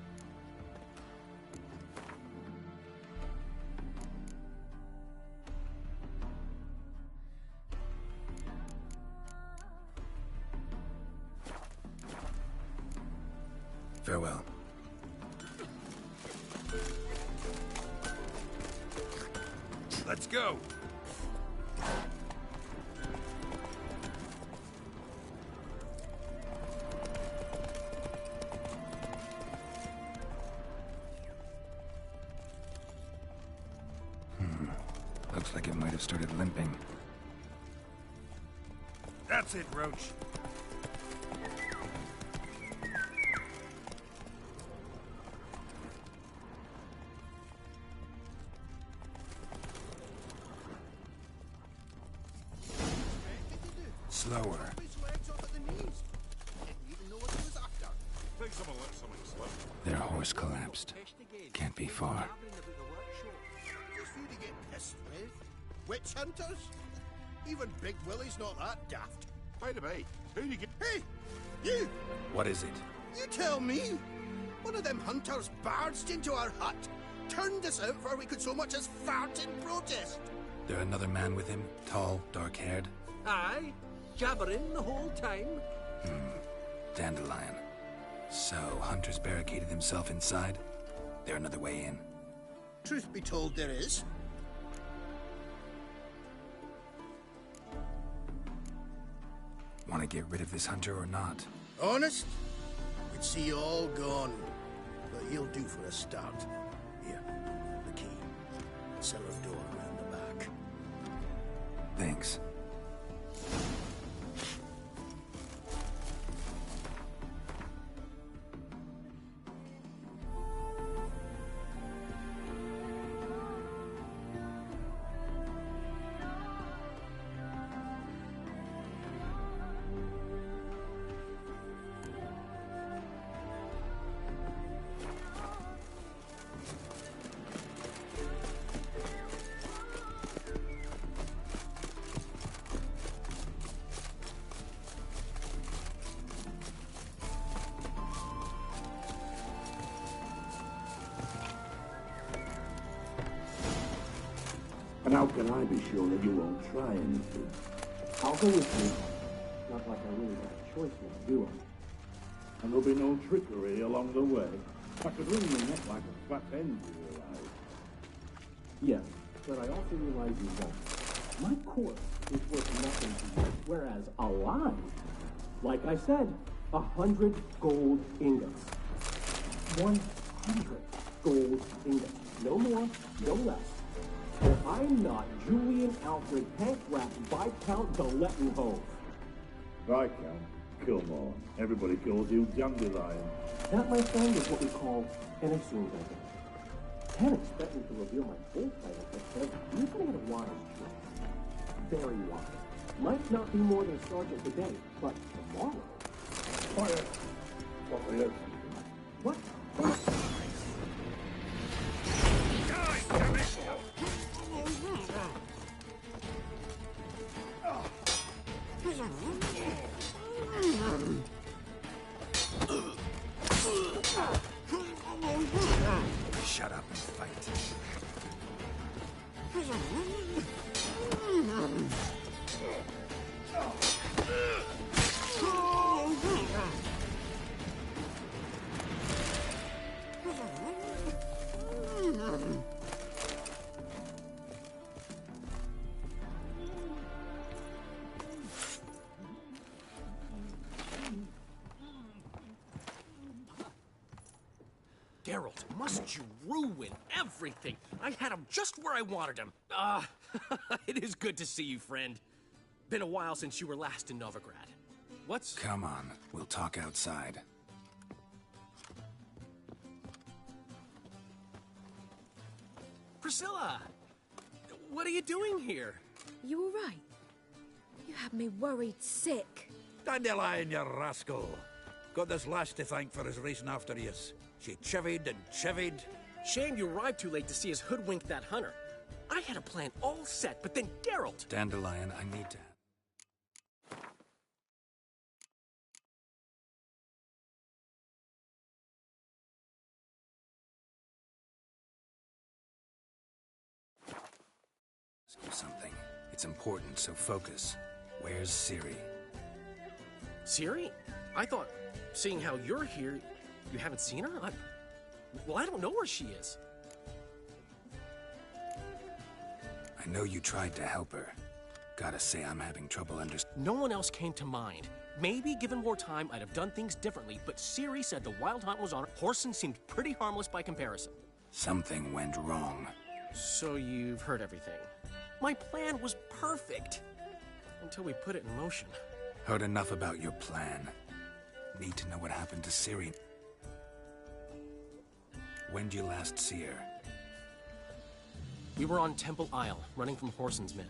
Farewell. Let's go. Looks like it might have started limping. That's it, Roach. Slower. Their horse collapsed. Can't be far. Just who to get pissed with? Witch hunters? Even Big Willie's not that daft. Wait a minute. Who do you get? Hey! You! What is it? You tell me! One of them hunters barged into our hut, turned us out before we could so much as fart in protest. There another man with him? Tall, dark-haired? Aye, jabbering the whole time. Dandelion. So, Hunter's barricaded himself inside? There another way in? Truth be told, there is. Want to get rid of this Hunter or not? Honest? We'd see you all gone. But he'll do for a start. Here, the key. Cellar door around the back. Thanks. And how can I be sure that you won't try anything? I'll go with you. Not like I really got a choice now, do I? And there'll be no trickery along the way. I could wring your neck like a fat hen, you realize. Yes, but I also realize you won't. My corpse is worth nothing to you, whereas alive, like I said, 100 gold ingots. 100 gold ingots. No more, no less. Or I'm not Julian Alfred Hankrath Viscount Galettenhove. Viscount? Come on. Everybody calls you Dandelion. That, my friend, is what we call an assumed identity. Can't expect me to reveal my full title, but you're going to get a wise choice. Very wise. Might not be more than a sergeant today, but tomorrow... Fire! Fire! What? Shut up and fight. Geralt, must you ruin everything? I had him just where I wanted him. It is good to see you, friend. Been a while since you were last in Novigrad. What's... Come on, we'll talk outside. Priscilla! What are you doing here? You all right? You had me worried sick. Dandelion, you rascal. Got this lass to thank for his racing after yous. She chivied and chivied. Shame you arrived too late to see us hoodwink that hunter. I had a plan all set, but then Geralt... Dandelion, I need to... ask you something. It's important, so focus. Where's Ciri? Ciri? I thought, seeing how you're here, you haven't seen her? Well, I don't know where she is. I know you tried to help her. Gotta say, I'm having trouble understanding. No one else came to mind. Maybe, given more time, I'd have done things differently, but Ciri said the Wild Hunt was on her. Whoreson seemed pretty harmless by comparison. Something went wrong. So you've heard everything. My plan was perfect. Until we put it in motion. Heard enough about your plan. Need to know what happened to Ciri. When'd you last see her? We were on Temple Isle, running from Whoreson's men.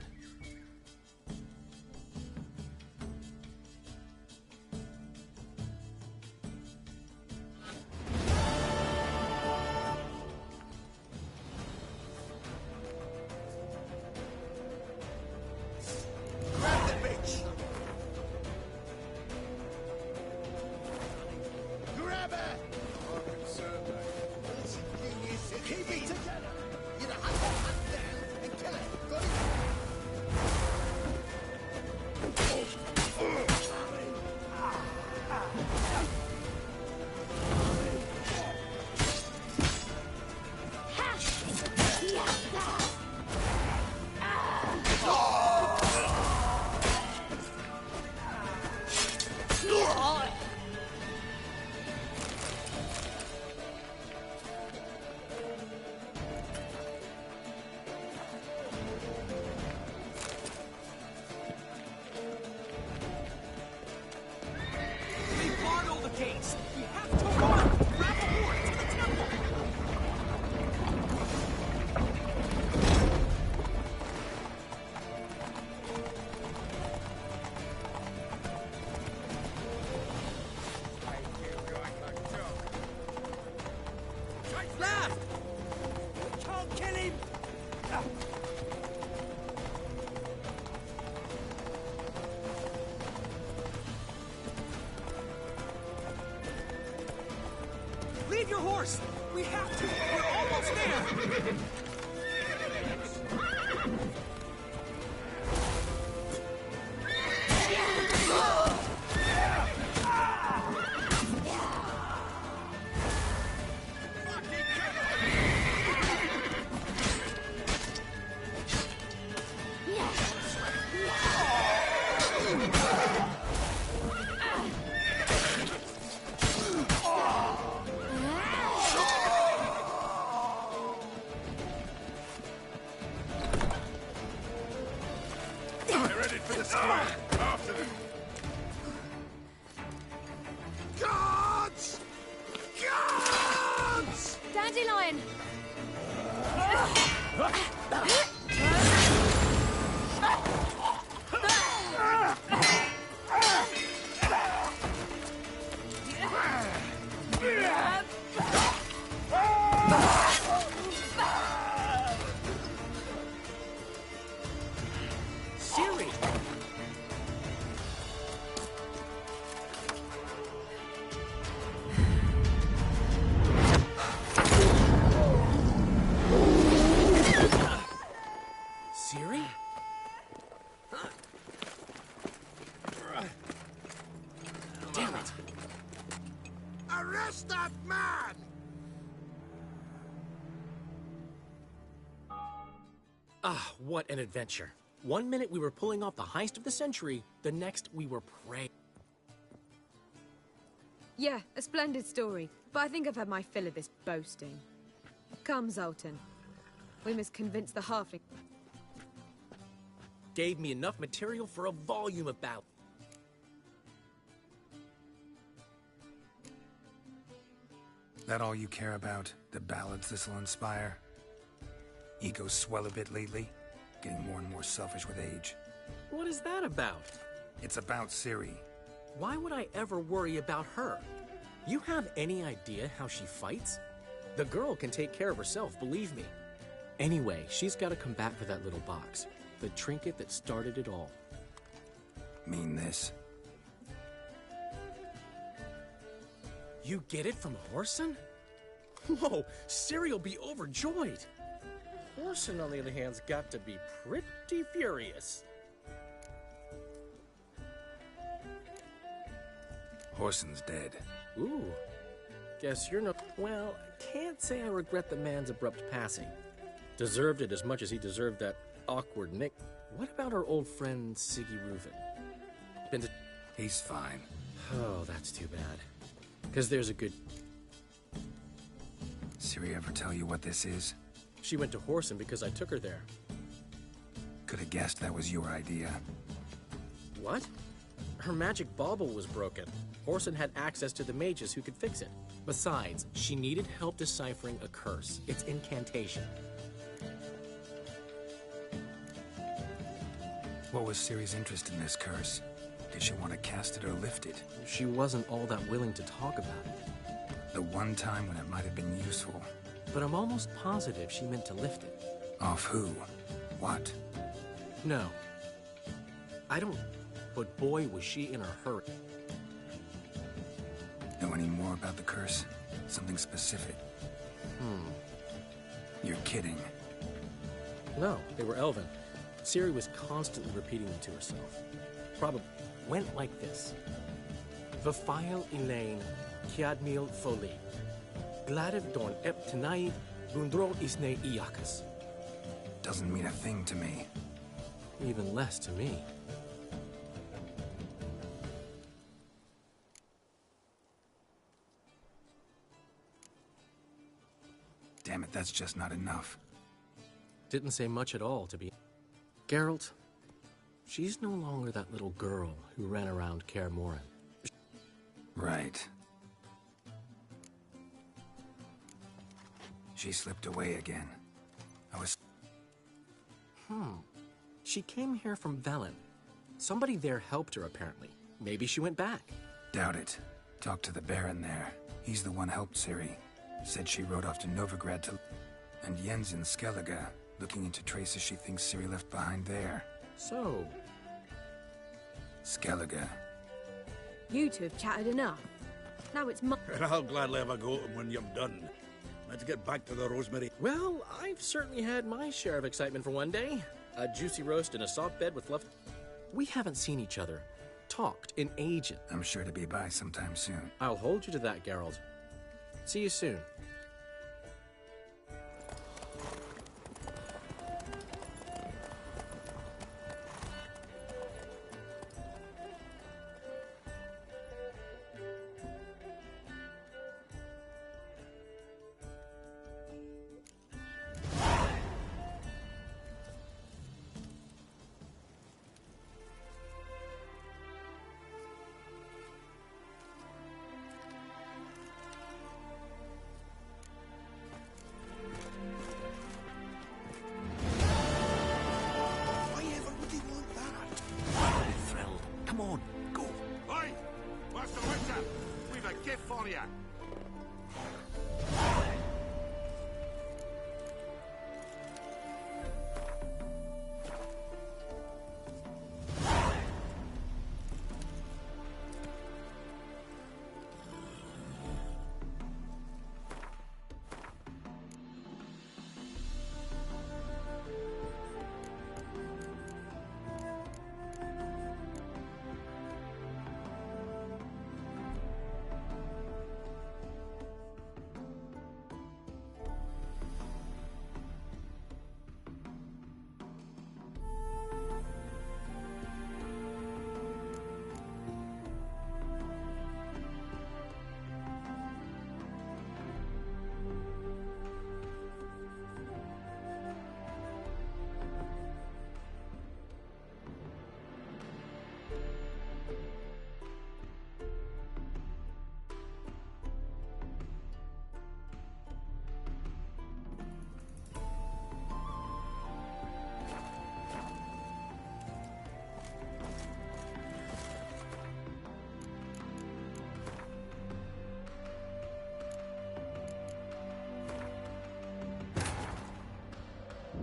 course! We have to! We're almost there! After them! Guards! Guards! Dandelion! Siri! Siri? Damn it! Arrest that man! Ah, what an adventure. 1 minute we were pulling off the heist of the century, the next we were prey. Yeah, a splendid story, but I think I've had my fill of this boasting. Come, Zoltan. We must convince the halfling. Gave me enough material for a volume about. That all you care about? The ballads this'll inspire? Egos swell a bit lately? Getting more and more selfish with age. What is that about? It's about Ciri. Why would I ever worry about her? You have any idea how she fights? The girl can take care of herself, believe me. Anyway, she's got to come back for that little box. The trinket that started it all. Mean this? You get it from Horson? Whoa, Ciri will be overjoyed. Horson, on the other hand's got to be pretty furious. Horson's dead. Ooh. Guess you're no... Well, can't say I regret the man's abrupt passing. Deserved it as much as he deserved that awkward nick. What about our old friend Siggy Reuven? Been to... He's fine. Oh, that's too bad. Because there's a good... Ciri ever tell you what this is? She went to Horson because I took her there. Could have guessed that was your idea. What? Her magic bauble was broken. Horson had access to the mages who could fix it. Besides, she needed help deciphering a curse. It's incantation. What was Ciri's interest in this curse? Did she want to cast it or lift it? She wasn't all that willing to talk about it. The one time when it might have been useful. But I'm almost positive she meant to lift it. Off who? What? No. I don't... But boy, was she in a hurry. Know any more about the curse? Something specific? You're kidding. No, they were elven. Ciri was constantly repeating them to herself. Probably went like this. Vafile Elaine, Kiadmil Foli. Gladev Dorn Ep Tanaid, Bundrol Isne Iakas. Doesn't mean a thing to me. Even less to me. Damn it, that's just not enough. Didn't say much at all, to be... Geralt, she's no longer that little girl who ran around Kaer Morhen. Right. She slipped away again. I was... She came here from Velen. Somebody there helped her, apparently. Maybe she went back. Doubt it. Talked to the Baron there. He's the one helped Ciri. Said she rode off to Novigrad to... And Jens in Skellige, looking into traces she thinks Ciri left behind there. So... Skellige. You two have chatted enough. Now it's my... I'll gladly have a go at 'em when you've done. Let's get back to the rosemary. Well, I've certainly had my share of excitement for one day. A juicy roast and a soft bed with fluff. We haven't seen each other, talked in ages. I'm sure to be by sometime soon. I'll hold you to that, Geralt. See you soon.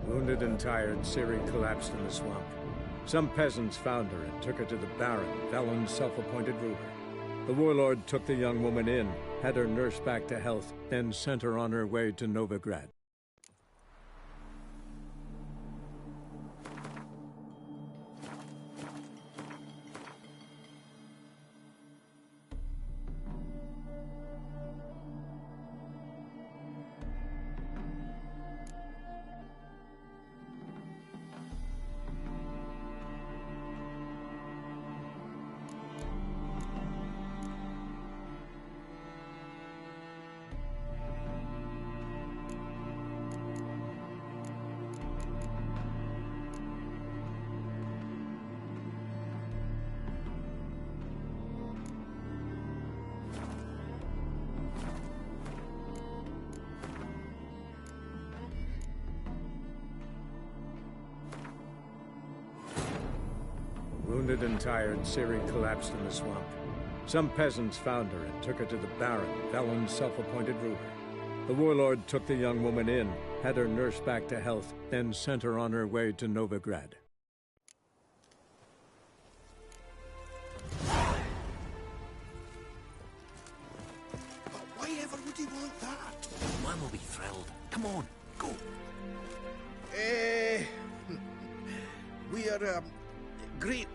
Wounded and tired, Ciri collapsed in the swamp. Some peasants found her and took her to the Baron, Velen's self-appointed ruler. The warlord took the young woman in, had her nursed back to health, then sent her on her way to Novigrad. Wounded and tired, Ciri collapsed in the swamp. Some peasants found her and took her to the Baron, Velen's self-appointed ruler. The warlord took the young woman in, had her nursed back to health, then sent her on her way to Novigrad. Why ever would he want that? Mine will be thrilled. Come on, go. We are, great.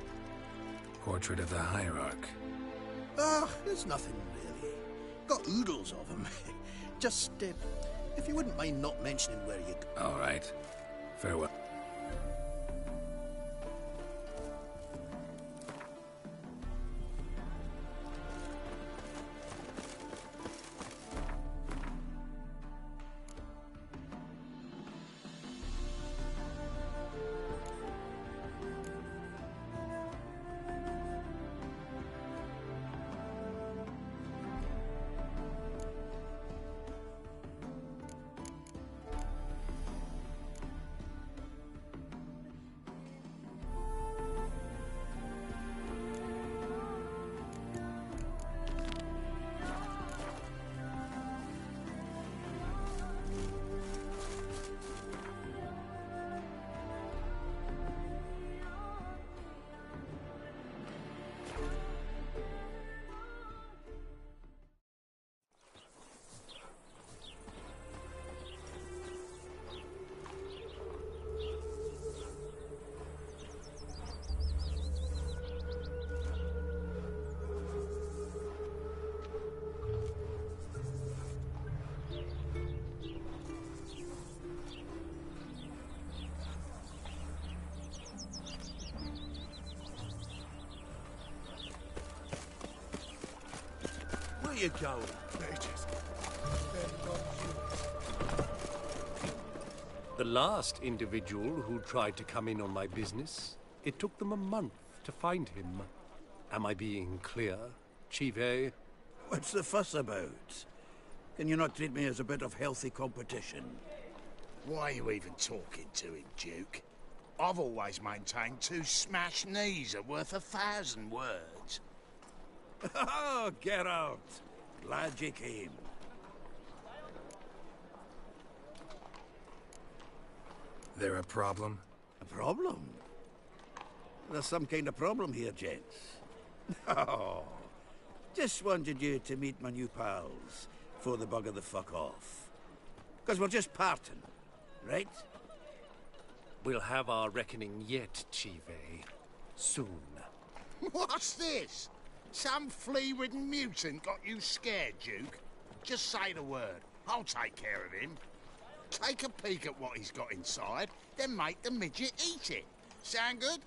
Portrait of the Hierarch. Oh, there's nothing really. Got oodles of them. Just, if you wouldn't mind not mentioning where you... All right. Farewell. you going? The last individual who tried to come in on my business, it took them a month to find him. Am I being clear, Chive? What's the fuss about? Can you not treat me as a bit of healthy competition? Why are you even talking to him, Duke? I've always maintained 2 smashed knees are worth 1,000 words. Oh, get out. Glad you came. There a problem? A problem? There's some kind of problem here, gents. Oh, just wanted you to meet my new pals before they bugger the fuck off. Because we're just parting, right? We'll have our reckoning yet, Chive. Soon. What's this? Some flea-ridden mutant got you scared, Duke? Just say the word. I'll take care of him. Take a peek at what he's got inside, then make the midget eat it. Sound good?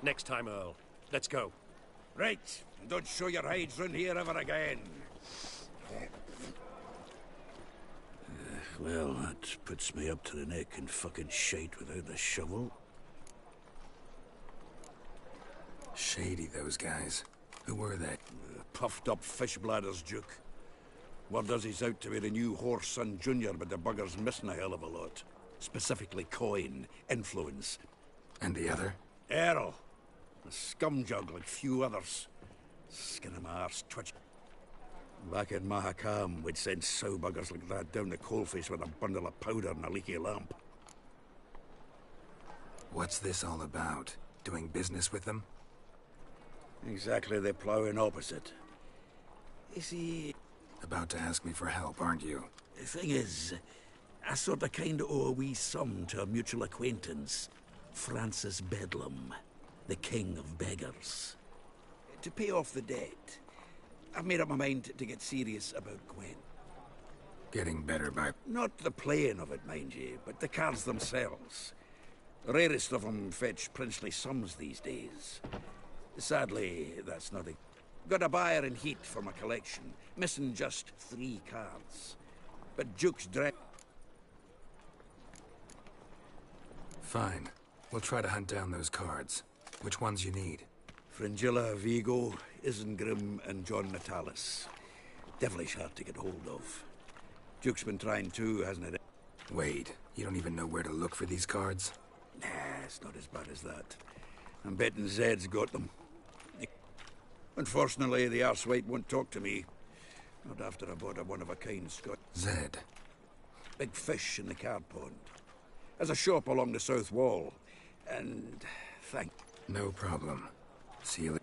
Next time, Earl. Let's go. Right. And don't show your hides round here ever again. Well, that puts me up to the neck in fucking shite without the shovel. Shady, those guys. Who were they? Puffed up fish bladders, Duke. Word does he's out to be the new Horse Son Jr., but the bugger's missing a hell of a lot. Specifically coin, influence. And the other? Errol. A scumjug like few others. Skin of my arse twitch. Back in Mahakam, we'd send sow buggers like that down the coalface with a bundle of powder and a leaky lamp. What's this all about? Doing business with them? Exactly the ploughing opposite. You see... About to ask me for help, aren't you? The thing is, I sort of kind of owe a wee sum to a mutual acquaintance, Francis Bedlam, the king of beggars. To pay off the debt, I've made up my mind to get serious about Gwen. Getting better by... Not the playing of it, mind you, but the cards themselves. The rarest of them fetch princely sums these days. Sadly, that's not a... Got a buyer in heat for my collection, missing just 3 cards. But Duke's direct... Fine. We'll try to hunt down those cards. Which ones you need? Fringilla, Vigo, Isengrim, and John Natalis. Devilish hard to get hold of. Duke's been trying too, hasn't it? Wait, you don't even know where to look for these cards? Nah, it's not as bad as that. I'm betting Zed's got them. Unfortunately, the arsewite won't talk to me. Not after I bought a one-of-a-kind Scot. Zed? Big fish in the card pond. There's a shop along the south wall. And... thank... No problem. See you later.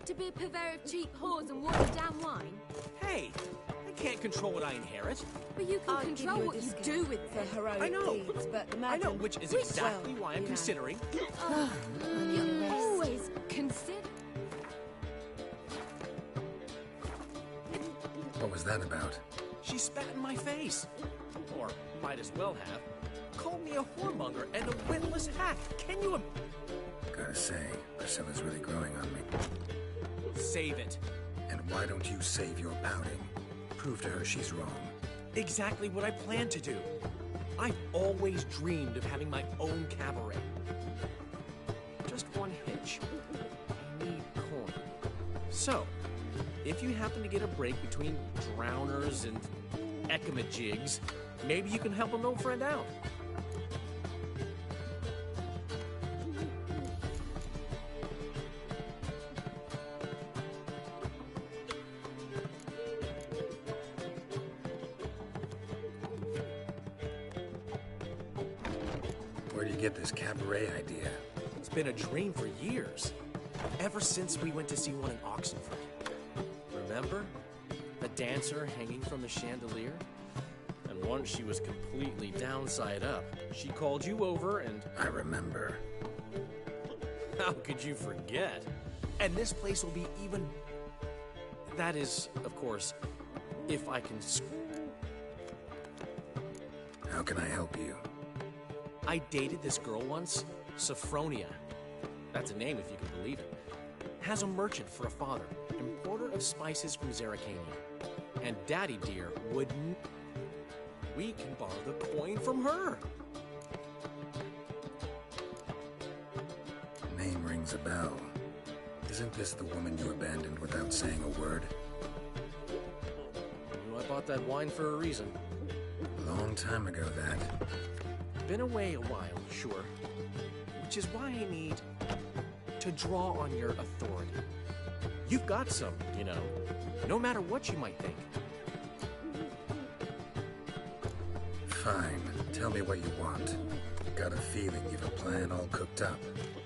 To be a purveyor of cheap whores and watered down wine? Hey, I can't control what I inherit. But you can I'll control give you a what you discount do with for heroic I know. deeds, but the I know, madam... which is exactly why I'm considering. You always consider... What was that about? She spat in my face. Or might as well have. Called me a whoremonger and a witless hack. Can you... Gotta say, Priscilla's really growing on me. Save it. And why don't you save your pouting? Prove to her she's wrong. Exactly what I plan to do. I've always dreamed of having my own cabaret. Just one hitch. I need corn. So, if you happen to get a break between drowners and ekamajigs, maybe you can help an old friend out. Where'd you get this cabaret idea? It's been a dream for years. Ever since we went to see one in Oxenford. Remember? The dancer hanging from the chandelier? And once she was completely downside up, she called you over and... I remember. How could you forget? And this place will be even... That is, of course, if I can... How can I help you? I dated this girl once, Sophronia. That's a name if you can believe it. Has a merchant for a father, importer of spices from Zerrikania. And Daddy dear wouldn't... We can borrow the coin from her. Name rings a bell. Isn't this the woman you abandoned without saying a word? I bought that wine for a reason. Long time ago, that. Been away a while, sure. Which is why I need to draw on your authority. You've got some, you know, no matter what you might think. Fine. Tell me what you want. Got a feeling you've a plan all cooked up.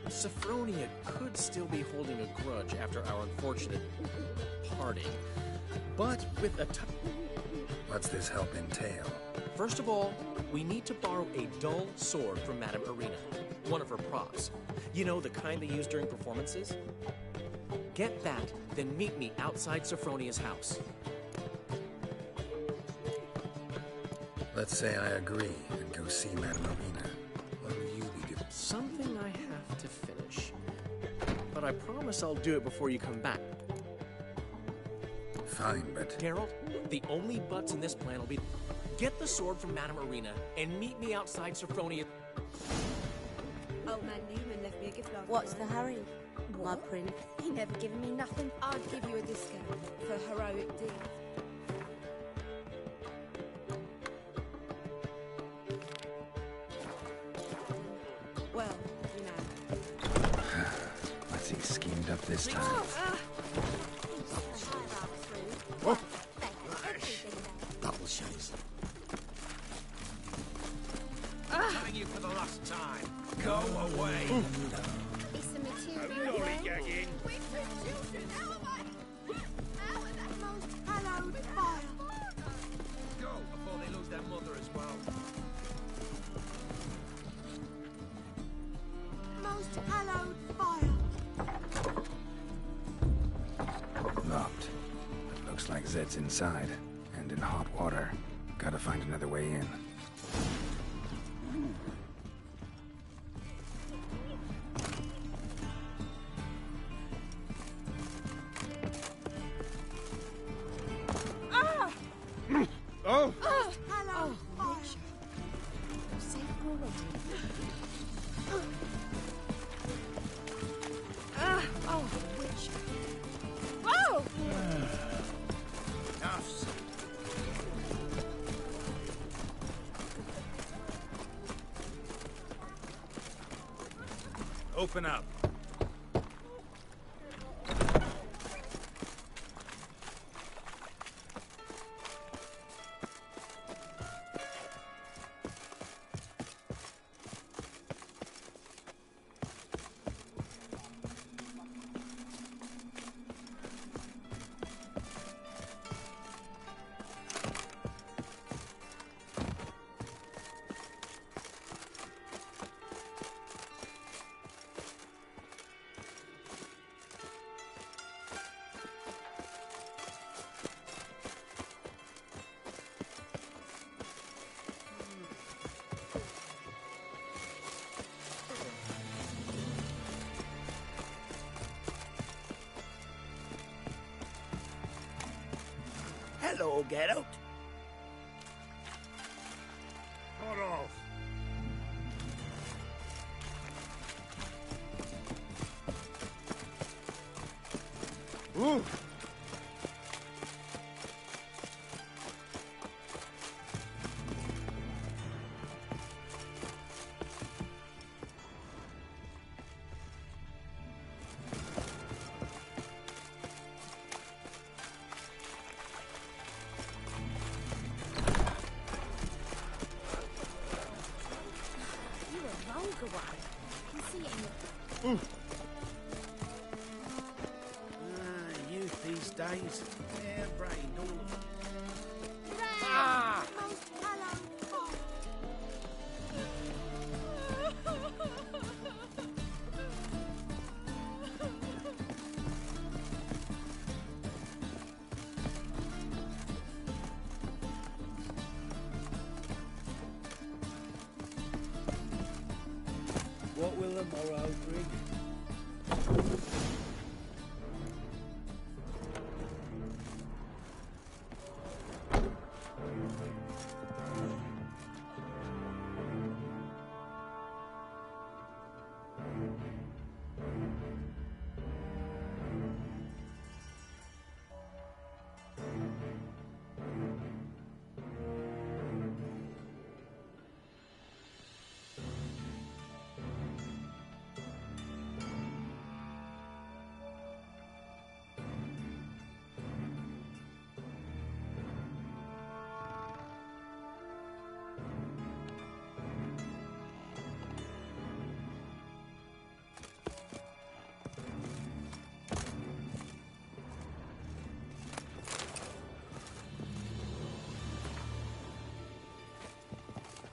Sophronia could still be holding a grudge after our unfortunate parting, but with a What's this help entail? First of all, we need to borrow a dull sword from Madame Irina, one of her props. You know, the kind they use during performances? Get that, then meet me outside Sophronia's house. Let's say I agree and go see Madame Irina. What will you be doing? Something I have to finish. But I promise I'll do it before you come back. Fine, but... Geralt, the only buts in this plan will be... Get the sword from Madame Irina and meet me outside Sophronia. Old man Newman left me a gift last What's night. the hurry, my prince? He never given me nothing. I'd give you a discount for heroic deeds. Well, you know. What's he schemed up this time? Oh. Double chase. Telling you for the last time. Go away. It's the material. No lollygagging. Hallowed fire. Go before they lose their mother as well. Most hallowed fire. Locked. It looks like Zed's inside. And in hot water. Gotta find another way in. Oh! Hello, fire. Safe already. Oh, witch. Whoa! Open up. Hello, Geralt. Cut off. Ooh. way. You can see it in your... Youth these days. Hair-brained, all of them. Ah! What will the morrow bring?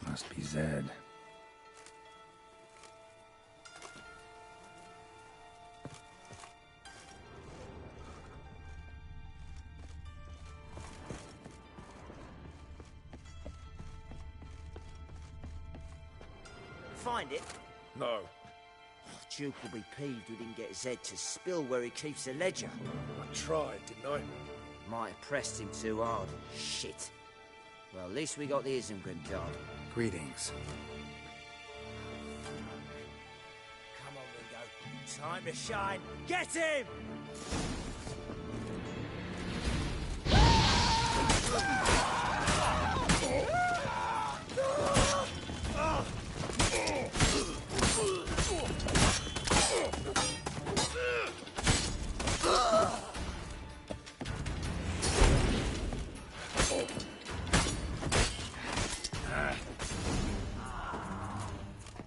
Must be Zed. Find it? No. Duke will be peeved we didn't get Zed to spill where he keeps the ledger. I tried, didn't I? Might have pressed him too hard. Shit. Well, at least we got the Isengrim card. Greetings. Come on, Ringo. Time to shine. Get him!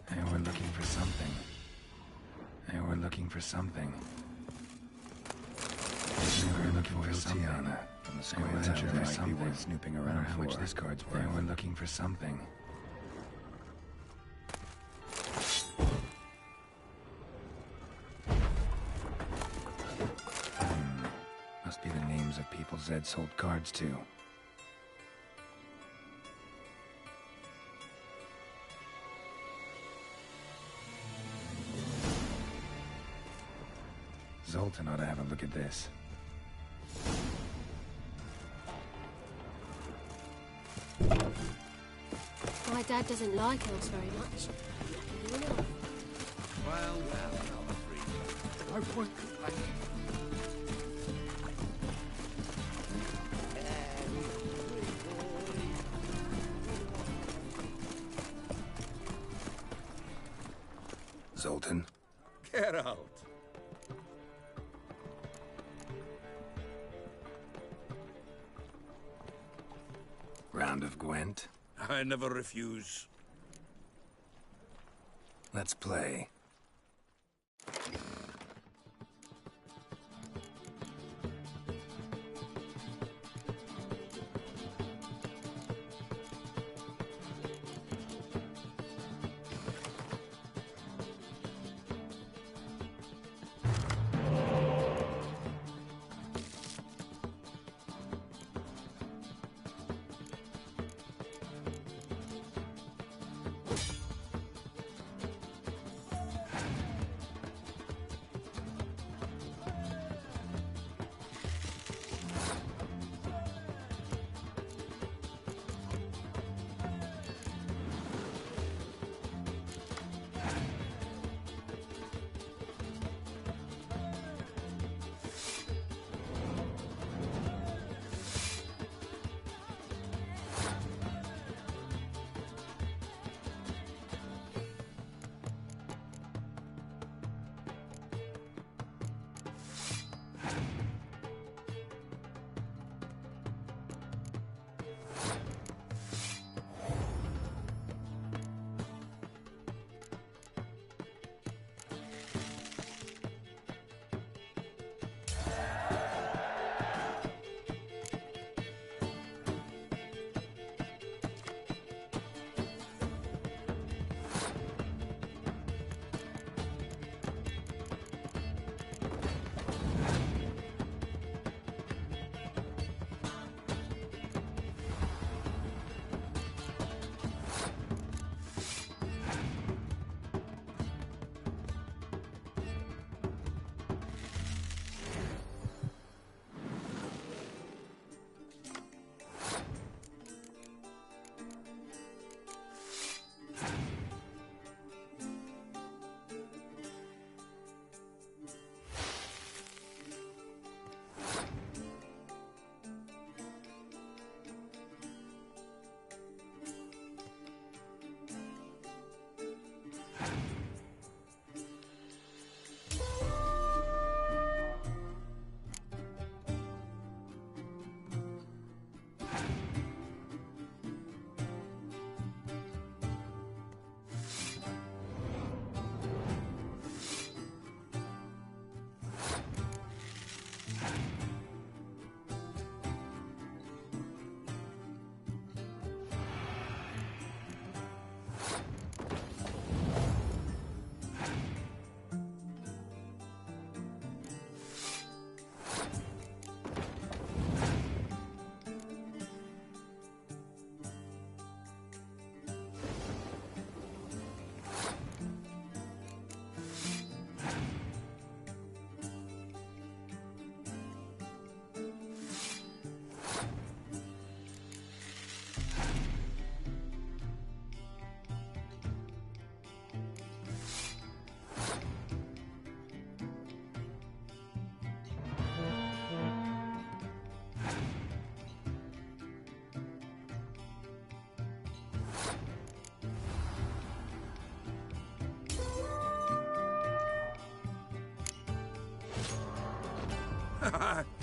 They were looking for something. They were looking for something. They were looking for something. From the square ledger might be worth snooping around for. How much this card's worth. They were looking for something. Must be the names of people Zed sold cards to. Zoltan ought to have a look at this. My dad doesn't like elves very much. You know. Well, I'm afraid. No point complaining. Zoltan? Get out. Round of Gwent? I never refuse. Let's play.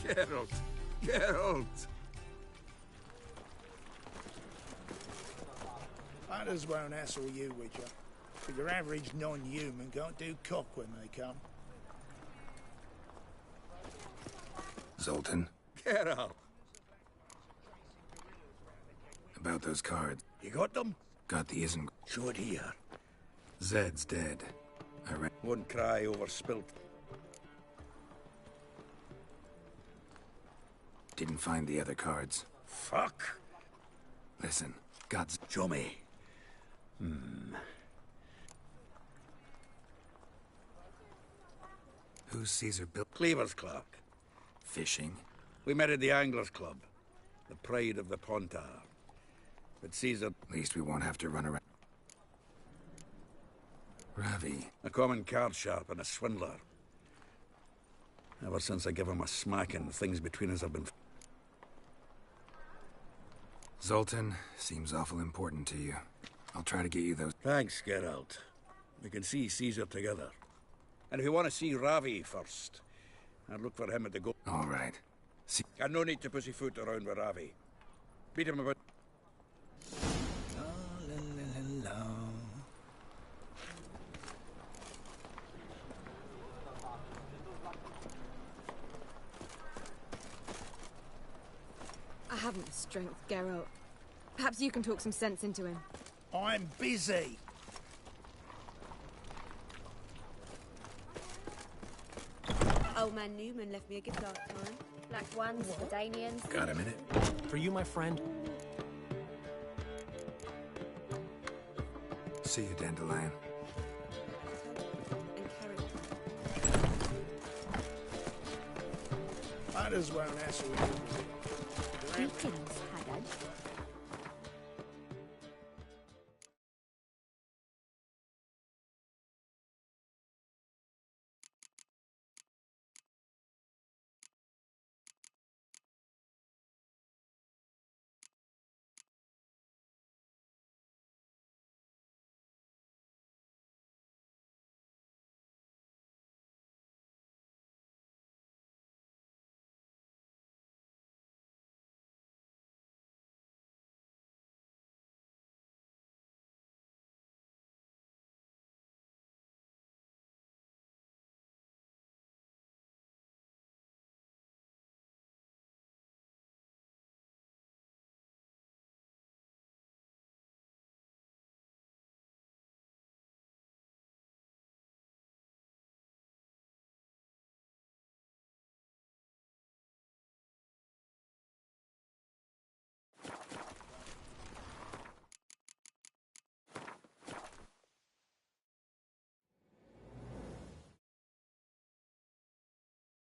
Geralt! Geralt! Others won't hassle you, Witcher. But your average non-human can't do cock when they come. Zoltan, Geralt! about those cards. You got them? Got the isn't. Show it here. Zed's dead. I read. Won't cry over spilt. Didn't find the other cards. Fuck! Listen, God's. Show me. Who's Caesar built? Cleaver's clerk. Fishing? We met at the Anglers Club. The pride of the Pontar. But Caesar... At least we won't have to run around. Ravi. A common card sharp and a swindler. Ever since I gave him a smacking, things between us have been... Zoltan, seems awful important to you. I'll try to get you those... Thanks, Geralt. We can see Caesar together. And if you want to see Ravi first, I'd look for him at the go... All right. And no need to pussyfoot around with Ravi. Beat him about... I haven't the strength, Geralt. Perhaps you can talk some sense into him. I'm busy. Old man Newman left me a gift last time. Black ones, Danians. Got a minute? For you, my friend. See you, Dandelion. Others won't hassle you. Greetings.